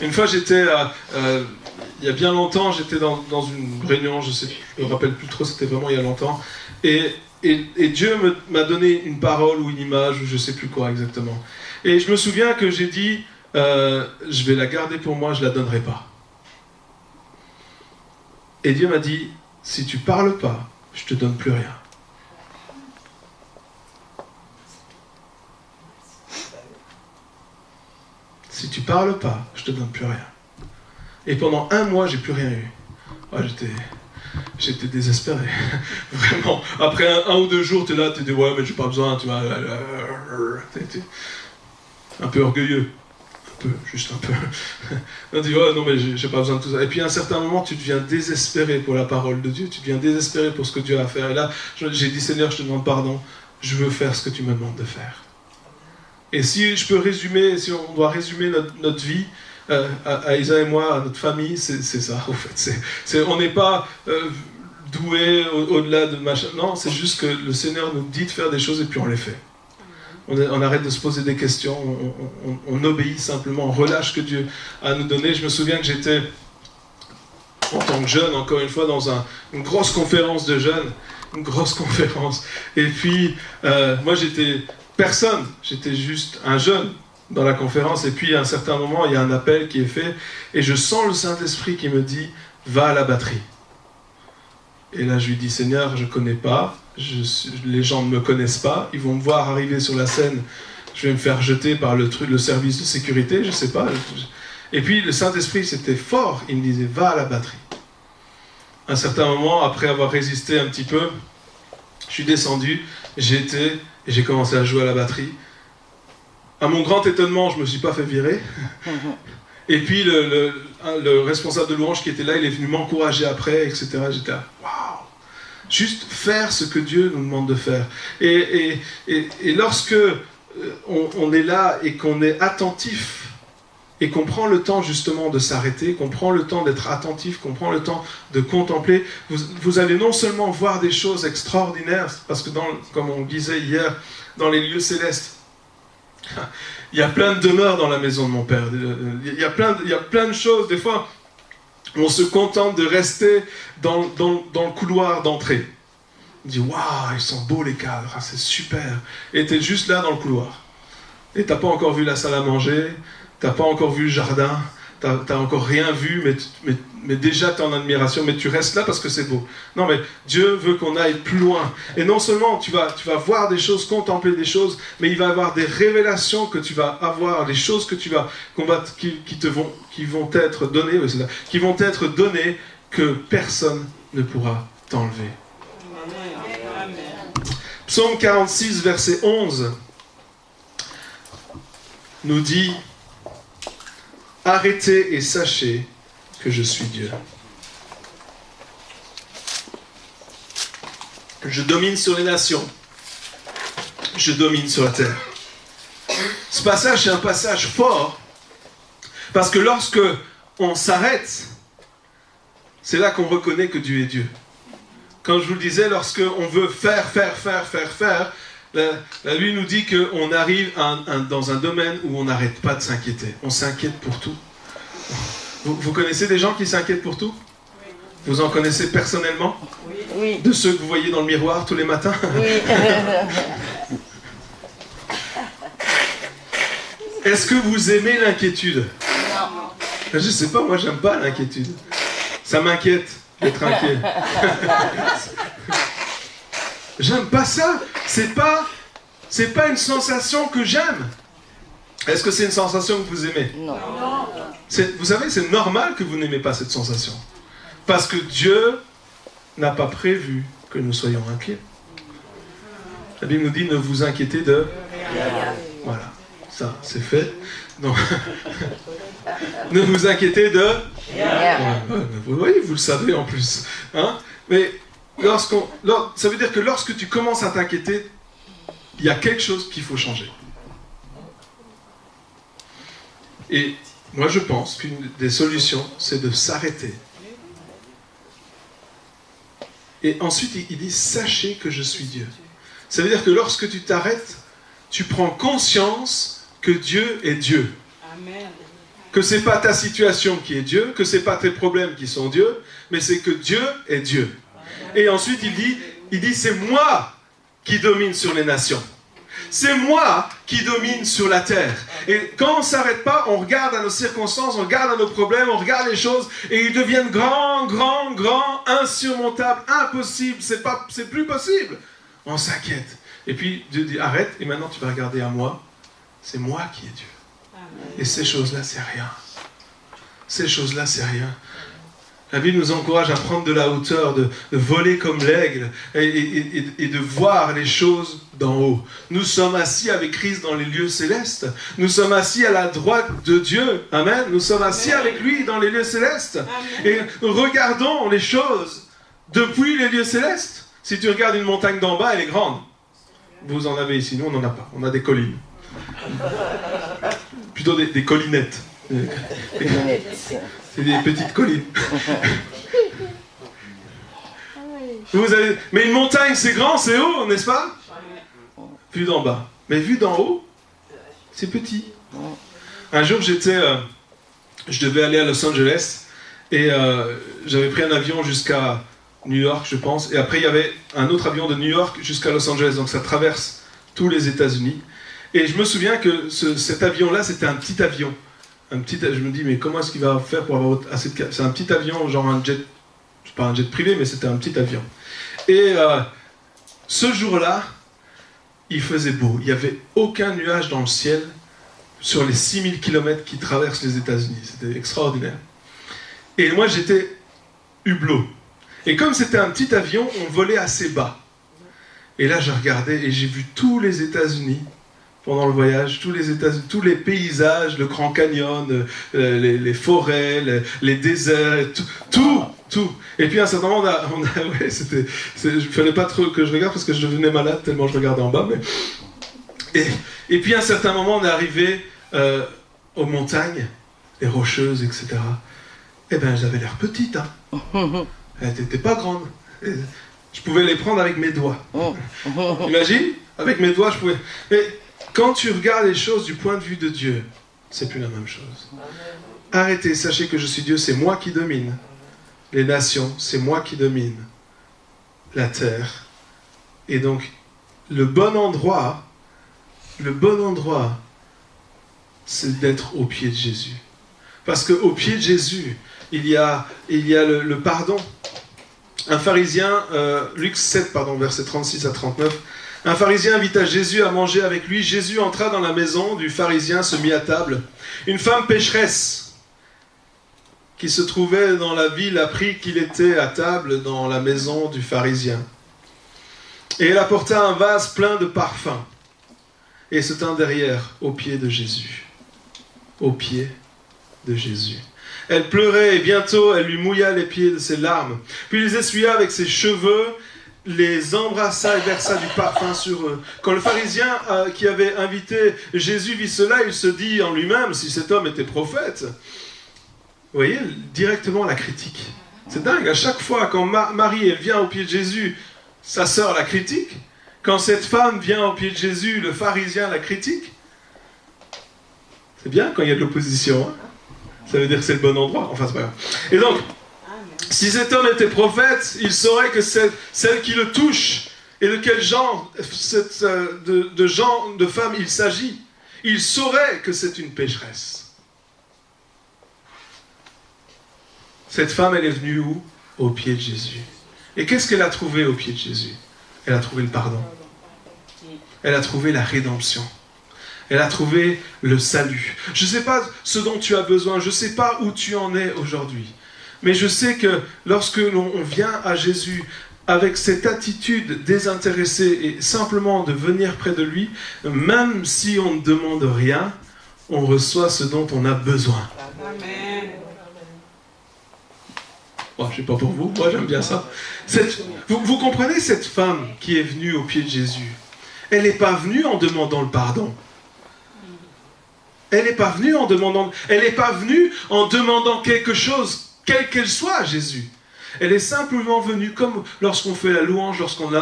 Une fois, j'étais, il y a bien longtemps, j'étais dans une réunion, je me rappelle plus trop, c'était vraiment il y a longtemps, et Dieu m'a donné une parole ou une image, ou je sais plus quoi exactement. Et je me souviens que j'ai dit, je vais la garder pour moi, je la donnerai pas. Et Dieu m'a dit, si tu parles pas, je te donne plus rien. Si tu parles pas, je te donne plus rien. Et pendant 1 mois, j'ai plus rien eu. Ouais, j'étais désespéré. Vraiment. Après un ou 2 jours, tu es là, tu dis ouais, mais j'ai pas besoin, tu vois. T'es un peu orgueilleux. Juste un peu. On dit ouais, non, mais j'ai pas besoin de tout ça. Et puis à un certain moment, tu deviens désespéré pour la parole de Dieu. Tu deviens désespéré pour ce que Dieu a à faire. Et là, j'ai dit Seigneur, je te demande pardon. Je veux faire ce que tu me demandes de faire. Et si je peux résumer, si on doit résumer notre vie, à Isa et moi, à notre famille, c'est ça, au fait. On n'est pas doué au-delà de machin. Non, c'est juste que le Seigneur nous dit de faire des choses et puis on les fait. On arrête de se poser des questions, on obéit simplement, on relâche ce que Dieu a à nous donner. Je me souviens que j'étais, en tant que jeune, encore une fois, dans une grosse conférence de jeunes, une grosse conférence. Et puis, moi j'étais personne, j'étais juste un jeune dans la conférence, et puis à un certain moment, il y a un appel qui est fait, et je sens le Saint-Esprit qui me dit, va à la batterie. Et là, je lui dis, Seigneur, je ne connais pas, les gens ne me connaissent pas, ils vont me voir arriver sur la scène, je vais me faire jeter par le service de sécurité, je ne sais pas. Et puis, le Saint-Esprit, c'était fort, il me disait, va à la batterie. À un certain moment, après avoir résisté un petit peu, je suis descendu, et j'ai commencé à jouer à la batterie. À mon grand étonnement, je ne me suis pas fait virer. Et puis le responsable de louange qui était là, il est venu m'encourager après, etc. J'étais là, waouh! Juste faire ce que Dieu nous demande de faire. Et lorsque on est là et qu'on est attentif, et qu'on prend le temps justement de s'arrêter, qu'on prend le temps d'être attentif, qu'on prend le temps de contempler, vous allez non seulement voir des choses extraordinaires, parce que comme on disait hier, dans les lieux célestes, il y a plein de demeures dans la maison de mon Père. Il y a plein de choses. Des fois, on se contente de rester dans le couloir d'entrée. On dit, waouh, ils sont beaux les cadres, c'est super. Et tu es juste là dans le couloir. Et tu n'as pas encore vu la salle à manger, tu n'as pas encore vu le jardin, tu n'as encore rien vu, mais déjà tu es en admiration, mais tu restes là parce que c'est beau. Non, mais Dieu veut qu'on aille plus loin. Et non seulement tu vas voir des choses, contempler des choses, mais il va y avoir des révélations que tu vas avoir, des choses que qui vont être données, oui, c'est ça, qui vont être données que personne ne pourra t'enlever. Psaume 46, verset 11, nous dit: arrêtez et sachez que je suis Dieu. Je domine sur les nations. Je domine sur la terre. Ce passage est un passage fort, parce que lorsque on s'arrête, c'est là qu'on reconnaît que Dieu est Dieu. Quand je vous le disais, lorsque on veut faire, la Bible nous dit qu'on arrive dans un domaine où on n'arrête pas de s'inquiéter. On s'inquiète pour tout. Vous connaissez des gens qui s'inquiètent pour tout? Oui. Vous en connaissez personnellement? Oui. De ceux que vous voyez dans le miroir tous les matins? Oui. Est-ce que vous aimez l'inquiétude? Non. Je ne sais pas, moi j'aime pas l'inquiétude. Ça m'inquiète d'être inquiet. J'aime pas ça. C'est pas une sensation que j'aime. Est-ce que c'est une sensation que vous aimez? Non. Vous savez, c'est normal que vous n'aimez pas cette sensation. Parce que Dieu n'a pas prévu que nous soyons inquiets. La Bible nous dit, ne vous inquiétez de rien. Voilà, ça c'est fait. Donc, ne vous inquiétez de rien. Vous voyez, vous le savez en plus. Hein? Mais ça veut dire que lorsque tu commences à t'inquiéter, il y a quelque chose qu'il faut changer. Et moi, je pense qu'une des solutions, c'est de s'arrêter. Et ensuite, il dit « Sachez que je suis Dieu ». Ça veut dire que lorsque tu t'arrêtes, tu prends conscience que Dieu est Dieu. Amen. Que ce n'est pas ta situation qui est Dieu, que ce n'est pas tes problèmes qui sont Dieu, mais c'est que Dieu est Dieu. Et ensuite, il dit c'est moi qui domine sur les nations. C'est moi qui domine sur la terre. Et quand on ne s'arrête pas, on regarde à nos circonstances, on regarde à nos problèmes, on regarde les choses, et ils deviennent grands, insurmontables, impossibles, c'est plus possible. On s'inquiète. Et puis Dieu dit arrête, et maintenant tu vas regarder à moi. C'est moi qui est Dieu. Et ces choses-là, c'est rien. Ces choses-là, c'est rien. La Bible nous encourage à prendre de la hauteur, de voler comme l'aigle et de voir les choses d'en haut. Nous sommes assis avec Christ dans les lieux célestes. Nous sommes assis à la droite de Dieu. Amen. Nous sommes assis avec lui dans les lieux célestes. Amen. Et regardons les choses depuis les lieux célestes. Si tu regardes une montagne d'en bas, elle est grande. Vous en avez ici, nous on n'en a pas. On a des collines. Plutôt des collinettes. C'est des petites collines. Mais une montagne, c'est grand, c'est haut, n'est-ce pas? Vu d'en bas. Mais vu d'en haut, c'est petit. Un jour, je devais aller à Los Angeles et j'avais pris un avion jusqu'à New York, je pense. Et après, il y avait un autre avion de New York jusqu'à Los Angeles. Donc, ça traverse tous les États-Unis. Et je me souviens que cet avion-là, c'était un petit avion. Je me dis, mais comment est-ce qu'il va faire pour avoir assez de... C'est un petit avion, genre un jet... C'est pas un jet privé, mais c'était un petit avion. Et ce jour-là, il faisait beau. Il n'y avait aucun nuage dans le ciel sur les 6000 km qui traversent les États-Unis. C'était extraordinaire. Et moi, j'étais hublot. Et comme c'était un petit avion, on volait assez bas. Et là, je regardais et j'ai vu tous les États-Unis pendant le voyage, tous les paysages, le Grand Canyon, les forêts, les déserts, tout. Et puis à un certain moment, il fallait pas trop que je regarde parce que je devenais malade tellement je regardais en bas. Et puis à un certain moment, on est arrivé aux montagnes, les rocheuses, etc. Eh bien, elles avaient l'air petites. Hein. Elles n'étaient pas grandes. Je pouvais les prendre avec mes doigts. Imagine, avec mes doigts, je pouvais... Mais quand tu regardes les choses du point de vue de Dieu, c'est plus la même chose. Arrêtez, sachez que je suis Dieu, c'est moi qui domine les nations, c'est moi qui domine la terre. Et donc, le bon endroit, c'est d'être au pied de Jésus. Parce qu'au pied de Jésus, il y a le pardon. Un pharisien, Luc 7, versets 36 à 39, un pharisien invita Jésus à manger avec lui. Jésus entra dans la maison du pharisien, se mit à table. Une femme pécheresse qui se trouvait dans la ville apprit qu'il était à table dans la maison du pharisien. Et elle apporta un vase plein de parfums et se tint derrière, aux pieds de Jésus. Aux pieds de Jésus. Elle pleurait et bientôt elle lui mouilla les pieds de ses larmes. Puis les essuya avec ses cheveux, les embrassa et versa du parfum sur eux. Quand le pharisien qui avait invité Jésus vit cela, il se dit en lui-même, si cet homme était prophète. Vous voyez, directement la critique. C'est dingue, à chaque fois quand Marie elle vient au pied de Jésus, sa sœur la critique. Quand cette femme vient au pied de Jésus, le pharisien la critique. C'est bien quand il y a de l'opposition, hein. Ça veut dire que c'est le bon endroit. Enfin, c'est pas grave. Et donc, si cet homme était prophète, il saurait que c'est celle qui le touche et de quel genre de femme il s'agit. Il saurait que c'est une pécheresse. Cette femme, elle est venue où? Au pied de Jésus. Et qu'est-ce qu'elle a trouvé au pied de Jésus? Elle a trouvé le pardon. Elle a trouvé la rédemption. Elle a trouvé le salut. Je ne sais pas ce dont tu as besoin, je ne sais pas où tu en es aujourd'hui. Mais je sais que lorsque l'on vient à Jésus avec cette attitude désintéressée et simplement de venir près de lui, même si on ne demande rien, on reçoit ce dont on a besoin. Amen. Oh, je ne sais pas pour vous, moi j'aime bien ça. Vous comprenez cette femme qui est venue au pied de Jésus? Elle n'est pas venue en demandant le pardon. Elle n'est pas venue en demandant, elle n'est pas venue en demandant quelque chose, quelle qu'elle soit, à Jésus. Elle est simplement venue, comme lorsqu'on fait la louange, lorsqu'on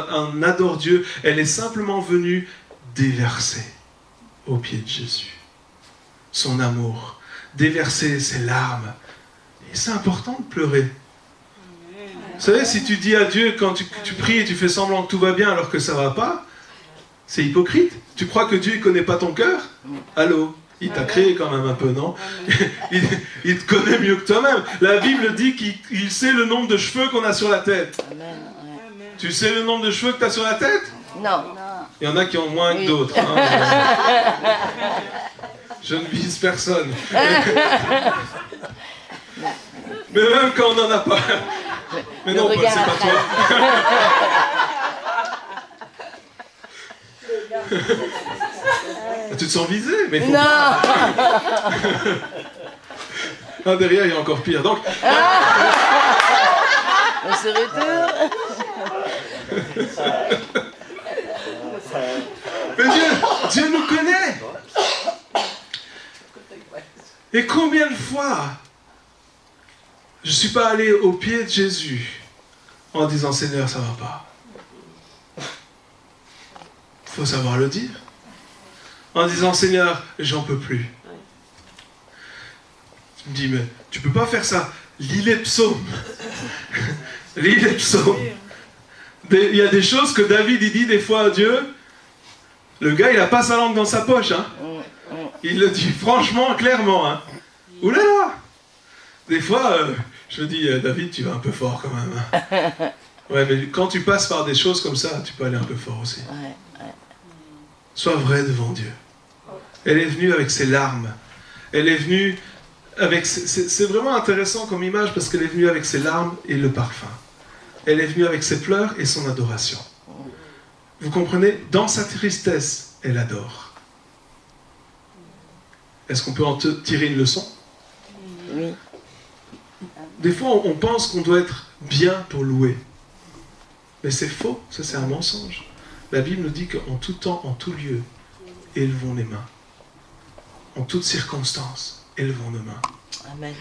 adore Dieu, elle est simplement venue déverser aux pieds de Jésus son amour, déverser ses larmes. Et c'est important de pleurer. Vous savez, si tu dis à Dieu, quand tu pries et tu fais semblant que tout va bien alors que ça ne va pas, c'est hypocrite. Tu crois que Dieu ne connaît pas ton cœur? Allô? Il t'a créé quand même un peu, non? Il te connaît mieux que toi-même. La Bible dit qu'il sait le nombre de cheveux qu'on a sur la tête. Amen. Tu sais le nombre de cheveux que tu as sur la tête? Non. Il y en a qui ont moins que d'autres. Hein. Je ne vise personne. Mais même quand on n'en a pas. Mais non, Paul, c'est pas toi. Tu te sens visé, mais faut non. pas. Ah, derrière, il y a encore pire. Donc, On se retourne. mais Dieu nous connaît. Et combien de fois je ne suis pas allé au pied de Jésus en disant Seigneur, ça ne va pas. Il faut savoir le dire. En disant Seigneur, j'en peux plus. Tu me dis, mais tu ne peux pas faire ça. Lis les psaumes. Lis les psaumes. Il y a des choses que David il dit des fois à Dieu. Le gars, il n'a pas sa langue dans sa poche. Hein. Il le dit franchement, clairement. Hein. Ouh là là. Des fois, je me dis, David, tu vas un peu fort quand même. Hein. Ouais, mais quand tu passes par des choses comme ça, tu peux aller un peu fort aussi. Sois vrai devant Dieu. Elle est venue avec ses larmes. Elle est venue avec... C'est vraiment intéressant comme image parce qu'elle est venue avec ses larmes et le parfum. Elle est venue avec ses pleurs et son adoration. Vous comprenez? Dans sa tristesse, elle adore. Est-ce qu'on peut en tirer une leçon? Oui. Des fois, on pense qu'on doit être bien pour louer. Mais c'est faux, ça c'est un mensonge. La Bible nous dit qu'en tout temps, en tout lieu, élevons les mains. En toutes circonstances, élevons nos mains. Amen.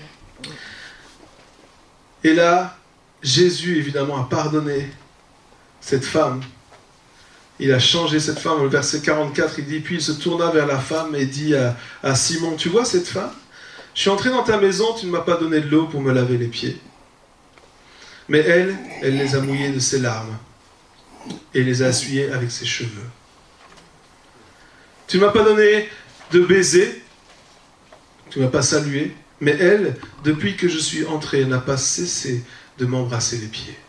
Et là, Jésus, évidemment, a pardonné cette femme. Il a changé cette femme. Au verset 44, il dit, puis il se tourna vers la femme et dit à Simon, tu vois cette femme? Je suis entré dans ta maison, tu ne m'as pas donné de l'eau pour me laver les pieds. Mais elle les a mouillés de ses larmes et les a essuyés avec ses cheveux. Tu ne m'as pas donné de baiser, tu ne m'as pas salué, mais elle, depuis que je suis entré, n'a pas cessé de m'embrasser les pieds.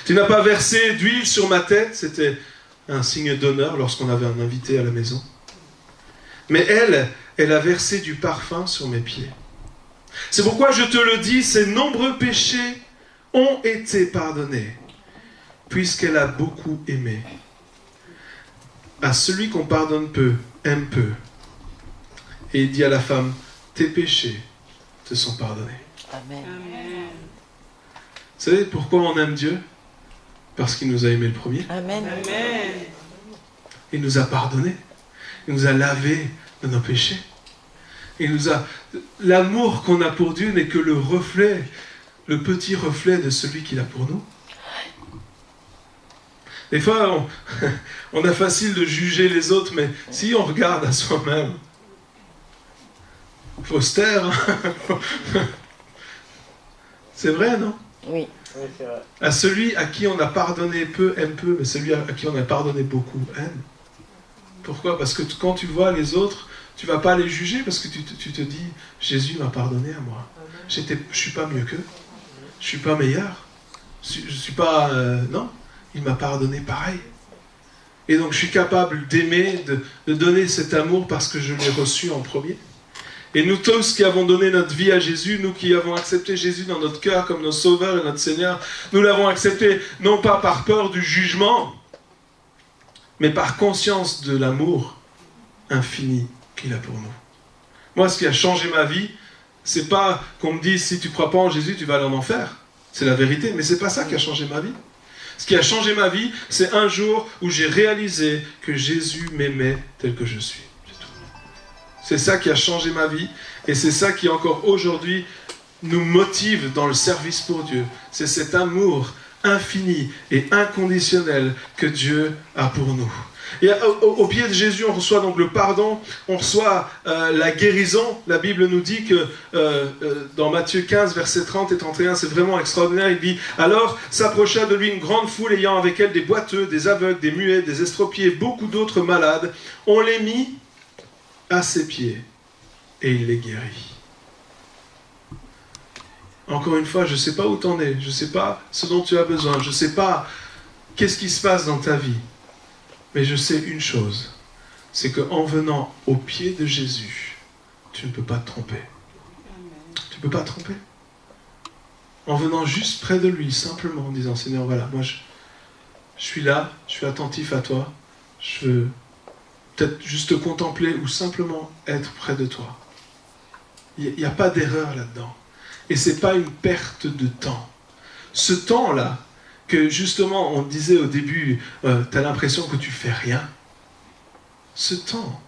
Tu n'as pas versé d'huile sur ma tête, c'était un signe d'honneur lorsqu'on avait un invité à la maison. Mais elle a versé du parfum sur mes pieds. C'est pourquoi je te le dis, ses nombreux péchés ont été pardonnés, puisqu'elle a beaucoup aimé. À celui qu'on pardonne peu, aime peu. Et il dit à la femme, tes péchés te sont pardonnés. Amen. Vous savez pourquoi on aime Dieu? Parce qu'il nous a aimés le premier. Amen. Il nous a pardonnés. Il nous a lavés de nos péchés. L'amour qu'on a pour Dieu n'est que le reflet, le petit reflet de celui qu'il a pour nous. Des fois, on a facile de juger les autres, mais si on regarde à soi-même, il faut se taire. Hein. C'est vrai, non? Oui. Oui, c'est vrai. À celui à qui on a pardonné peu, aime peu, mais celui à qui on a pardonné beaucoup, aime. Pourquoi? Parce que quand tu vois les autres, tu ne vas pas les juger, parce que tu te dis, Jésus m'a pardonné à moi. Je ne suis pas mieux qu'eux. Je ne suis pas meilleur. Je ne suis pas... non, il m'a pardonné pareil. Et donc je suis capable d'aimer, de donner cet amour parce que je l'ai reçu en premier. Et nous tous qui avons donné notre vie à Jésus, nous qui avons accepté Jésus dans notre cœur comme notre Sauveur et notre Seigneur, nous l'avons accepté non pas par peur du jugement, mais par conscience de l'amour infini qu'il a pour nous. Moi, ce qui a changé ma vie, c'est pas qu'on me dise si tu ne crois pas en Jésus, tu vas aller en enfer. C'est la vérité, mais c'est pas ça qui a changé ma vie. Ce qui a changé ma vie, c'est un jour où j'ai réalisé que Jésus m'aimait tel que je suis. C'est tout. C'est ça qui a changé ma vie. Et c'est ça qui encore aujourd'hui nous motive dans le service pour Dieu. C'est cet amour infini et inconditionnel que Dieu a pour nous. Et au pied de Jésus, on reçoit donc le pardon, on reçoit la guérison. La Bible nous dit que dans Matthieu 15, versets 30 et 31, c'est vraiment extraordinaire. Il dit « Alors s'approcha de lui une grande foule ayant avec elle des boiteux, des aveugles, des muets, des estropiés, beaucoup d'autres malades. On les mit à ses pieds et il les guérit. » Encore une fois, je ne sais pas où tu en es, je ne sais pas ce dont tu as besoin, je ne sais pas qu'est-ce qui se passe dans ta vie. Mais je sais une chose, c'est qu'en venant au pied de Jésus, tu ne peux pas te tromper. Tu ne peux pas te tromper. En venant juste près de lui, simplement en disant, Seigneur, voilà, moi je suis là, je suis attentif à toi, je veux peut-être juste te contempler ou simplement être près de toi. Il n'y a pas d'erreur là-dedans. Et ce n'est pas une perte de temps. Ce temps-là, que justement on disait au début, tu as l'impression que tu fais rien. Ce temps,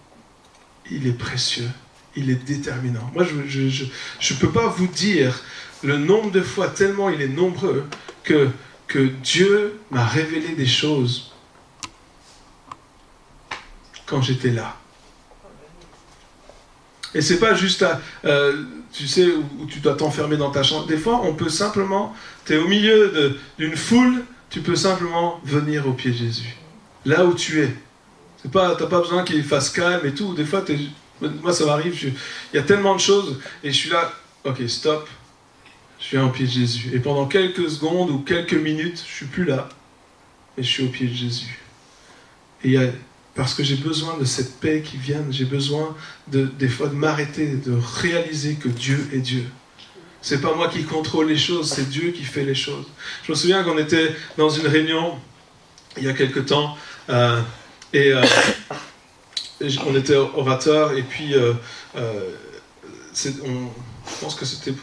il est précieux, il est déterminant. Moi, je peux pas vous dire le nombre de fois, tellement il est nombreux, que Dieu m'a révélé des choses quand j'étais là. Et c'est pas juste tu sais, où tu dois t'enfermer dans ta chambre. Des fois, on peut simplement, tu es au milieu d'une foule, tu peux simplement venir au pied de Jésus. Là où tu es. Tu n'as pas besoin qu'il fasse calme et tout. Des fois, moi ça m'arrive, il y a tellement de choses, et je suis là, ok, stop, je viens au pied de Jésus. Et pendant quelques secondes ou quelques minutes, je suis plus là, et je suis au pied de Jésus. Et parce que j'ai besoin de cette paix qui vient, j'ai besoin des fois de m'arrêter, de réaliser que Dieu est Dieu. C'est pas moi qui contrôle les choses, c'est Dieu qui fait les choses. Je me souviens qu'on était dans une réunion il y a quelque temps, on était orateur, et puis je pense que c'était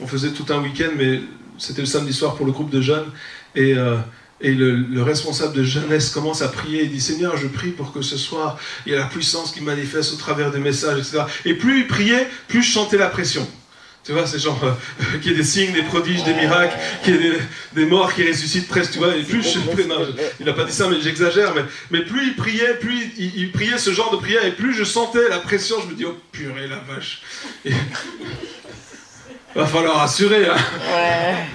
on faisait tout un week-end, mais c'était le samedi soir pour le groupe de jeunes, et le responsable de jeunesse commence à prier et dit « Seigneur, je prie pour que ce soir, il y a la puissance qui manifeste au travers des messages, etc. » Et plus il priait, plus je sentais la pression. Tu vois, c'est genre qu'il y ait des signes, des prodiges, des miracles, qu'il y ait des morts qui ressuscitent presque, tu vois. Et plus non, il n'a pas dit ça, mais j'exagère. Mais plus il priait, il priait ce genre de prière, et plus je sentais la pression. Je me dis « Oh purée, la vache !» Va falloir assurer, hein. Ouais.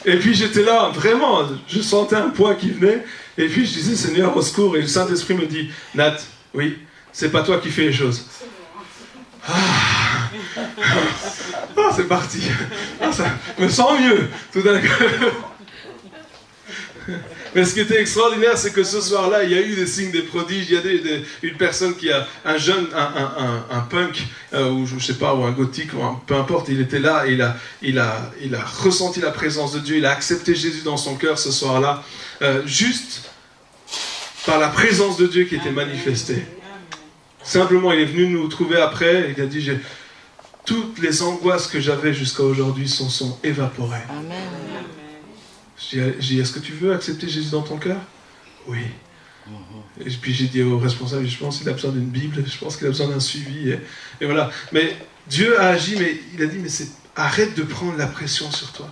Et puis j'étais là, vraiment, je sentais un poids qui venait, et puis je disais, Seigneur, au secours, et le Saint-Esprit me dit, Nat, oui, c'est pas toi qui fais les choses. C'est parti. Ça me sent mieux, tout d'un coup. Mais ce qui était extraordinaire, c'est que ce soir-là, il y a eu des signes, des prodiges. Il y a une personne qui a un jeune, un punk, ou je sais pas, ou un gothique, ou peu importe, il était là, et il a ressenti la présence de Dieu, il a accepté Jésus dans son cœur ce soir-là, juste par la présence de Dieu qui était manifestée. Simplement, il est venu nous trouver après, et il a dit, toutes les angoisses que j'avais jusqu'à aujourd'hui sont évaporées. Amen. J'ai dit, est-ce que tu veux accepter Jésus dans ton cœur? Oui. Et puis j'ai dit au responsable, je pense qu'il a besoin d'une Bible, je pense qu'il a besoin d'un suivi. Et voilà. Mais Dieu a agi, mais il a dit, mais arrête de prendre la pression sur toi.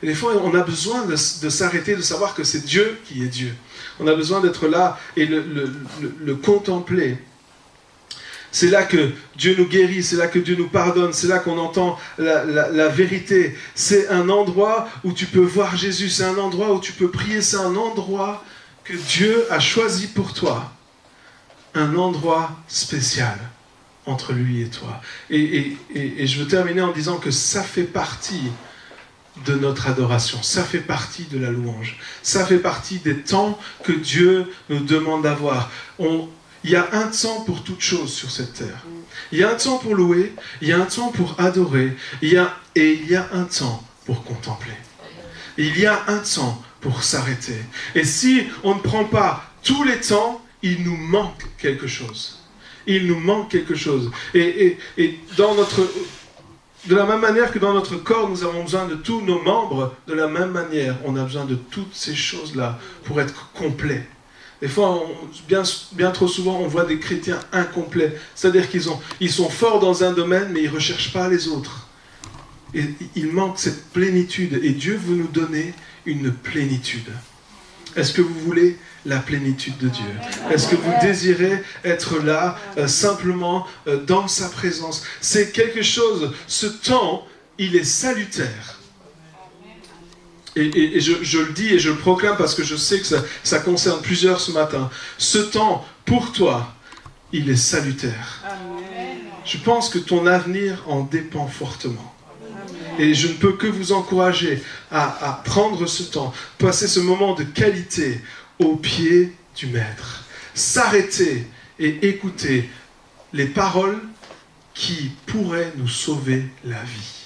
Et des fois, on a besoin de s'arrêter, de savoir que c'est Dieu qui est Dieu. On a besoin d'être là et le contempler. C'est là que Dieu nous guérit, c'est là que Dieu nous pardonne, c'est là qu'on entend la vérité. C'est un endroit où tu peux voir Jésus, c'est un endroit où tu peux prier, c'est un endroit que Dieu a choisi pour toi. Un endroit spécial entre lui et toi. Et je veux terminer en disant que ça fait partie de notre adoration, ça fait partie de la louange, ça fait partie des temps que Dieu nous demande d'avoir. Il y a un temps pour toute chose sur cette terre. Il y a un temps pour louer, il y a un temps pour adorer, et il y a un temps pour contempler. Il y a un temps pour s'arrêter. Et si on ne prend pas tous les temps, il nous manque quelque chose. Il nous manque quelque chose. Et de la même manière que dans notre corps, nous avons besoin de tous nos membres, de la même manière, on a besoin de toutes ces choses-là pour être complet. Des fois, bien trop souvent, on voit des chrétiens incomplets. C'est-à-dire qu'ils sont forts dans un domaine, mais ils ne recherchent pas les autres. Et il manque cette plénitude. Et Dieu veut nous donner une plénitude. Est-ce que vous voulez la plénitude de Dieu? Est-ce que vous désirez être là, simplement dans sa présence? C'est quelque chose, ce temps, il est salutaire. Et je le dis et je le proclame parce que je sais que ça concerne plusieurs ce matin. Ce temps, pour toi, il est salutaire. Amen. Je pense que ton avenir en dépend fortement. Et je ne peux que vous encourager à prendre ce temps, passer ce moment de qualité au pied du Maître. S'arrêter et écouter les paroles qui pourraient nous sauver la vie.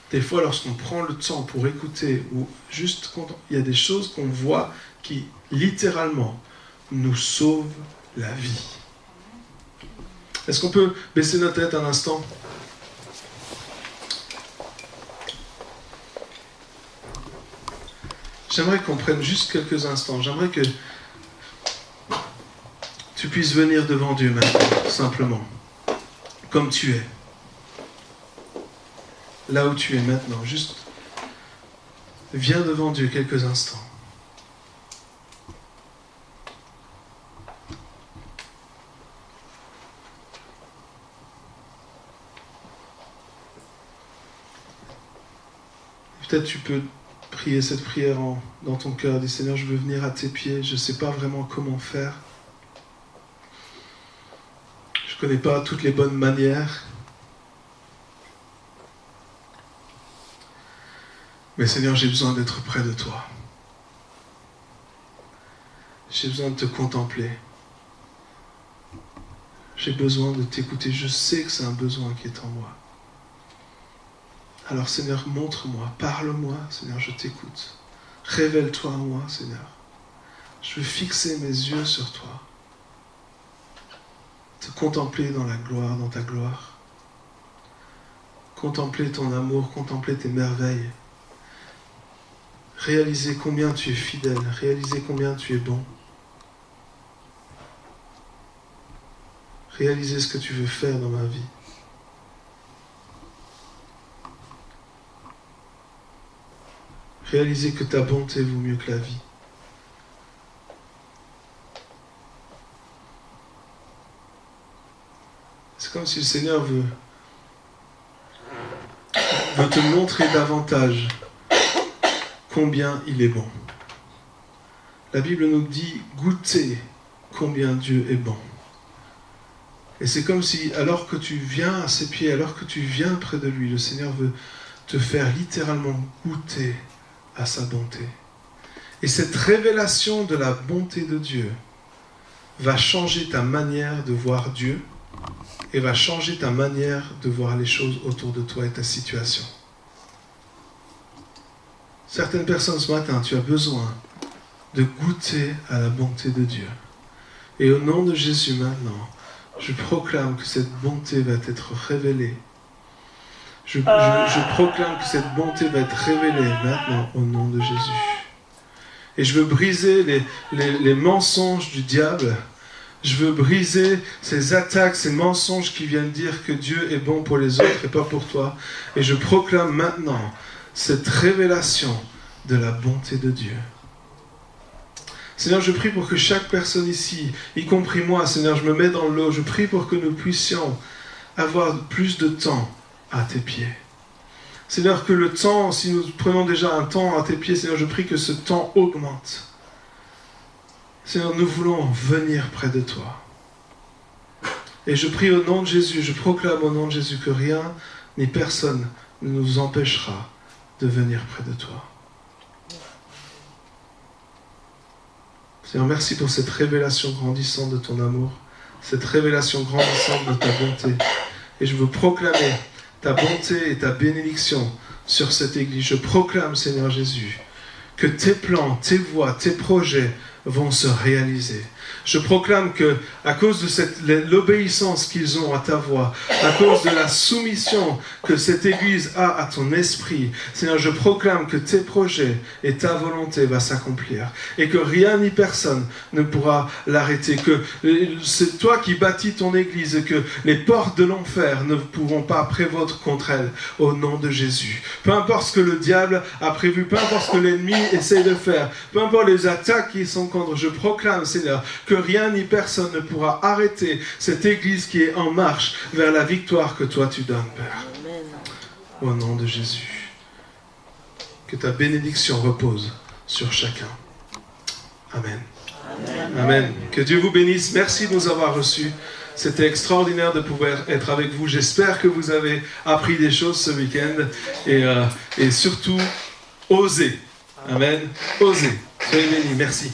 Des fois, lorsqu'on prend le temps pour écouter, ou juste quand il y a des choses qu'on voit qui, littéralement, nous sauvent la vie. Est-ce qu'on peut baisser notre tête un instant? J'aimerais qu'on prenne juste quelques instants. J'aimerais que tu puisses venir devant Dieu maintenant, simplement, comme tu es. Là où tu es maintenant, juste viens devant Dieu quelques instants. Peut-être tu peux prier cette prière dans ton cœur. Dis Seigneur, je veux venir à tes pieds. Je ne sais pas vraiment comment faire. Je ne connais pas toutes les bonnes manières. Mais Seigneur, j'ai besoin d'être près de toi. J'ai besoin de te contempler. J'ai besoin de t'écouter. Je sais que c'est un besoin qui est en moi. Alors Seigneur, montre-moi, parle-moi, Seigneur, je t'écoute. Révèle-toi en moi, Seigneur. Je veux fixer mes yeux sur toi. Te contempler dans la gloire, dans ta gloire. Contempler ton amour, contempler tes merveilles. Réaliser combien tu es fidèle, réaliser combien tu es bon. Réaliser ce que tu veux faire dans ma vie. Réaliser que ta bonté vaut mieux que la vie. C'est comme si le Seigneur veut te montrer davantage combien il est bon. La Bible nous dit goûtez combien Dieu est bon. Et c'est comme si, alors que tu viens à ses pieds, alors que tu viens près de lui, le Seigneur veut te faire littéralement goûter à sa bonté. Et cette révélation de la bonté de Dieu va changer ta manière de voir Dieu et va changer ta manière de voir les choses autour de toi et ta situation. Certaines personnes ce matin, tu as besoin de goûter à la bonté de Dieu. Et au nom de Jésus maintenant, je proclame que cette bonté va être révélée. Je proclame que cette bonté va être révélée maintenant au nom de Jésus. Et je veux briser les mensonges du diable. Je veux briser ces attaques, ces mensonges qui viennent dire que Dieu est bon pour les autres et pas pour toi. Et je proclame maintenant cette révélation de la bonté de Dieu. Seigneur, je prie pour que chaque personne ici, y compris moi, Seigneur, je me mets dans l'eau, je prie pour que nous puissions avoir plus de temps à tes pieds. Seigneur, que le temps, si nous prenons déjà un temps à tes pieds, Seigneur, je prie que ce temps augmente. Seigneur, nous voulons venir près de toi. Et je prie au nom de Jésus, je proclame au nom de Jésus que rien ni personne ne nous empêchera de venir près de toi. Seigneur, merci pour cette révélation grandissante de ton amour, cette révélation grandissante de ta bonté. Et je veux proclamer ta bonté et ta bénédiction sur cette église. Je proclame, Seigneur Jésus, que tes plans, tes voies, tes projets vont se réaliser. Je proclame que, à cause de l'obéissance qu'ils ont à ta voix, à cause de la soumission que cette Église a à ton esprit, Seigneur, je proclame que tes projets et ta volonté va s'accomplir et que rien ni personne ne pourra l'arrêter, que c'est toi qui bâtis ton Église et que les portes de l'enfer ne pourront pas prévôtre contre elle au nom de Jésus. Peu importe ce que le diable a prévu, peu importe ce que l'ennemi essaie de faire, peu importe les attaques qui sont contre, je proclame, Seigneur, que rien ni personne ne pourra arrêter cette Église qui est en marche vers la victoire que toi tu donnes, Père. Amen. Au nom de Jésus. Que ta bénédiction repose sur chacun. Amen. Amen. Amen. Que Dieu vous bénisse. Merci de nous avoir reçus. C'était extraordinaire de pouvoir être avec vous. J'espère que vous avez appris des choses ce week-end. Et surtout, osez. Amen. Osez. Soyez bénis. Merci.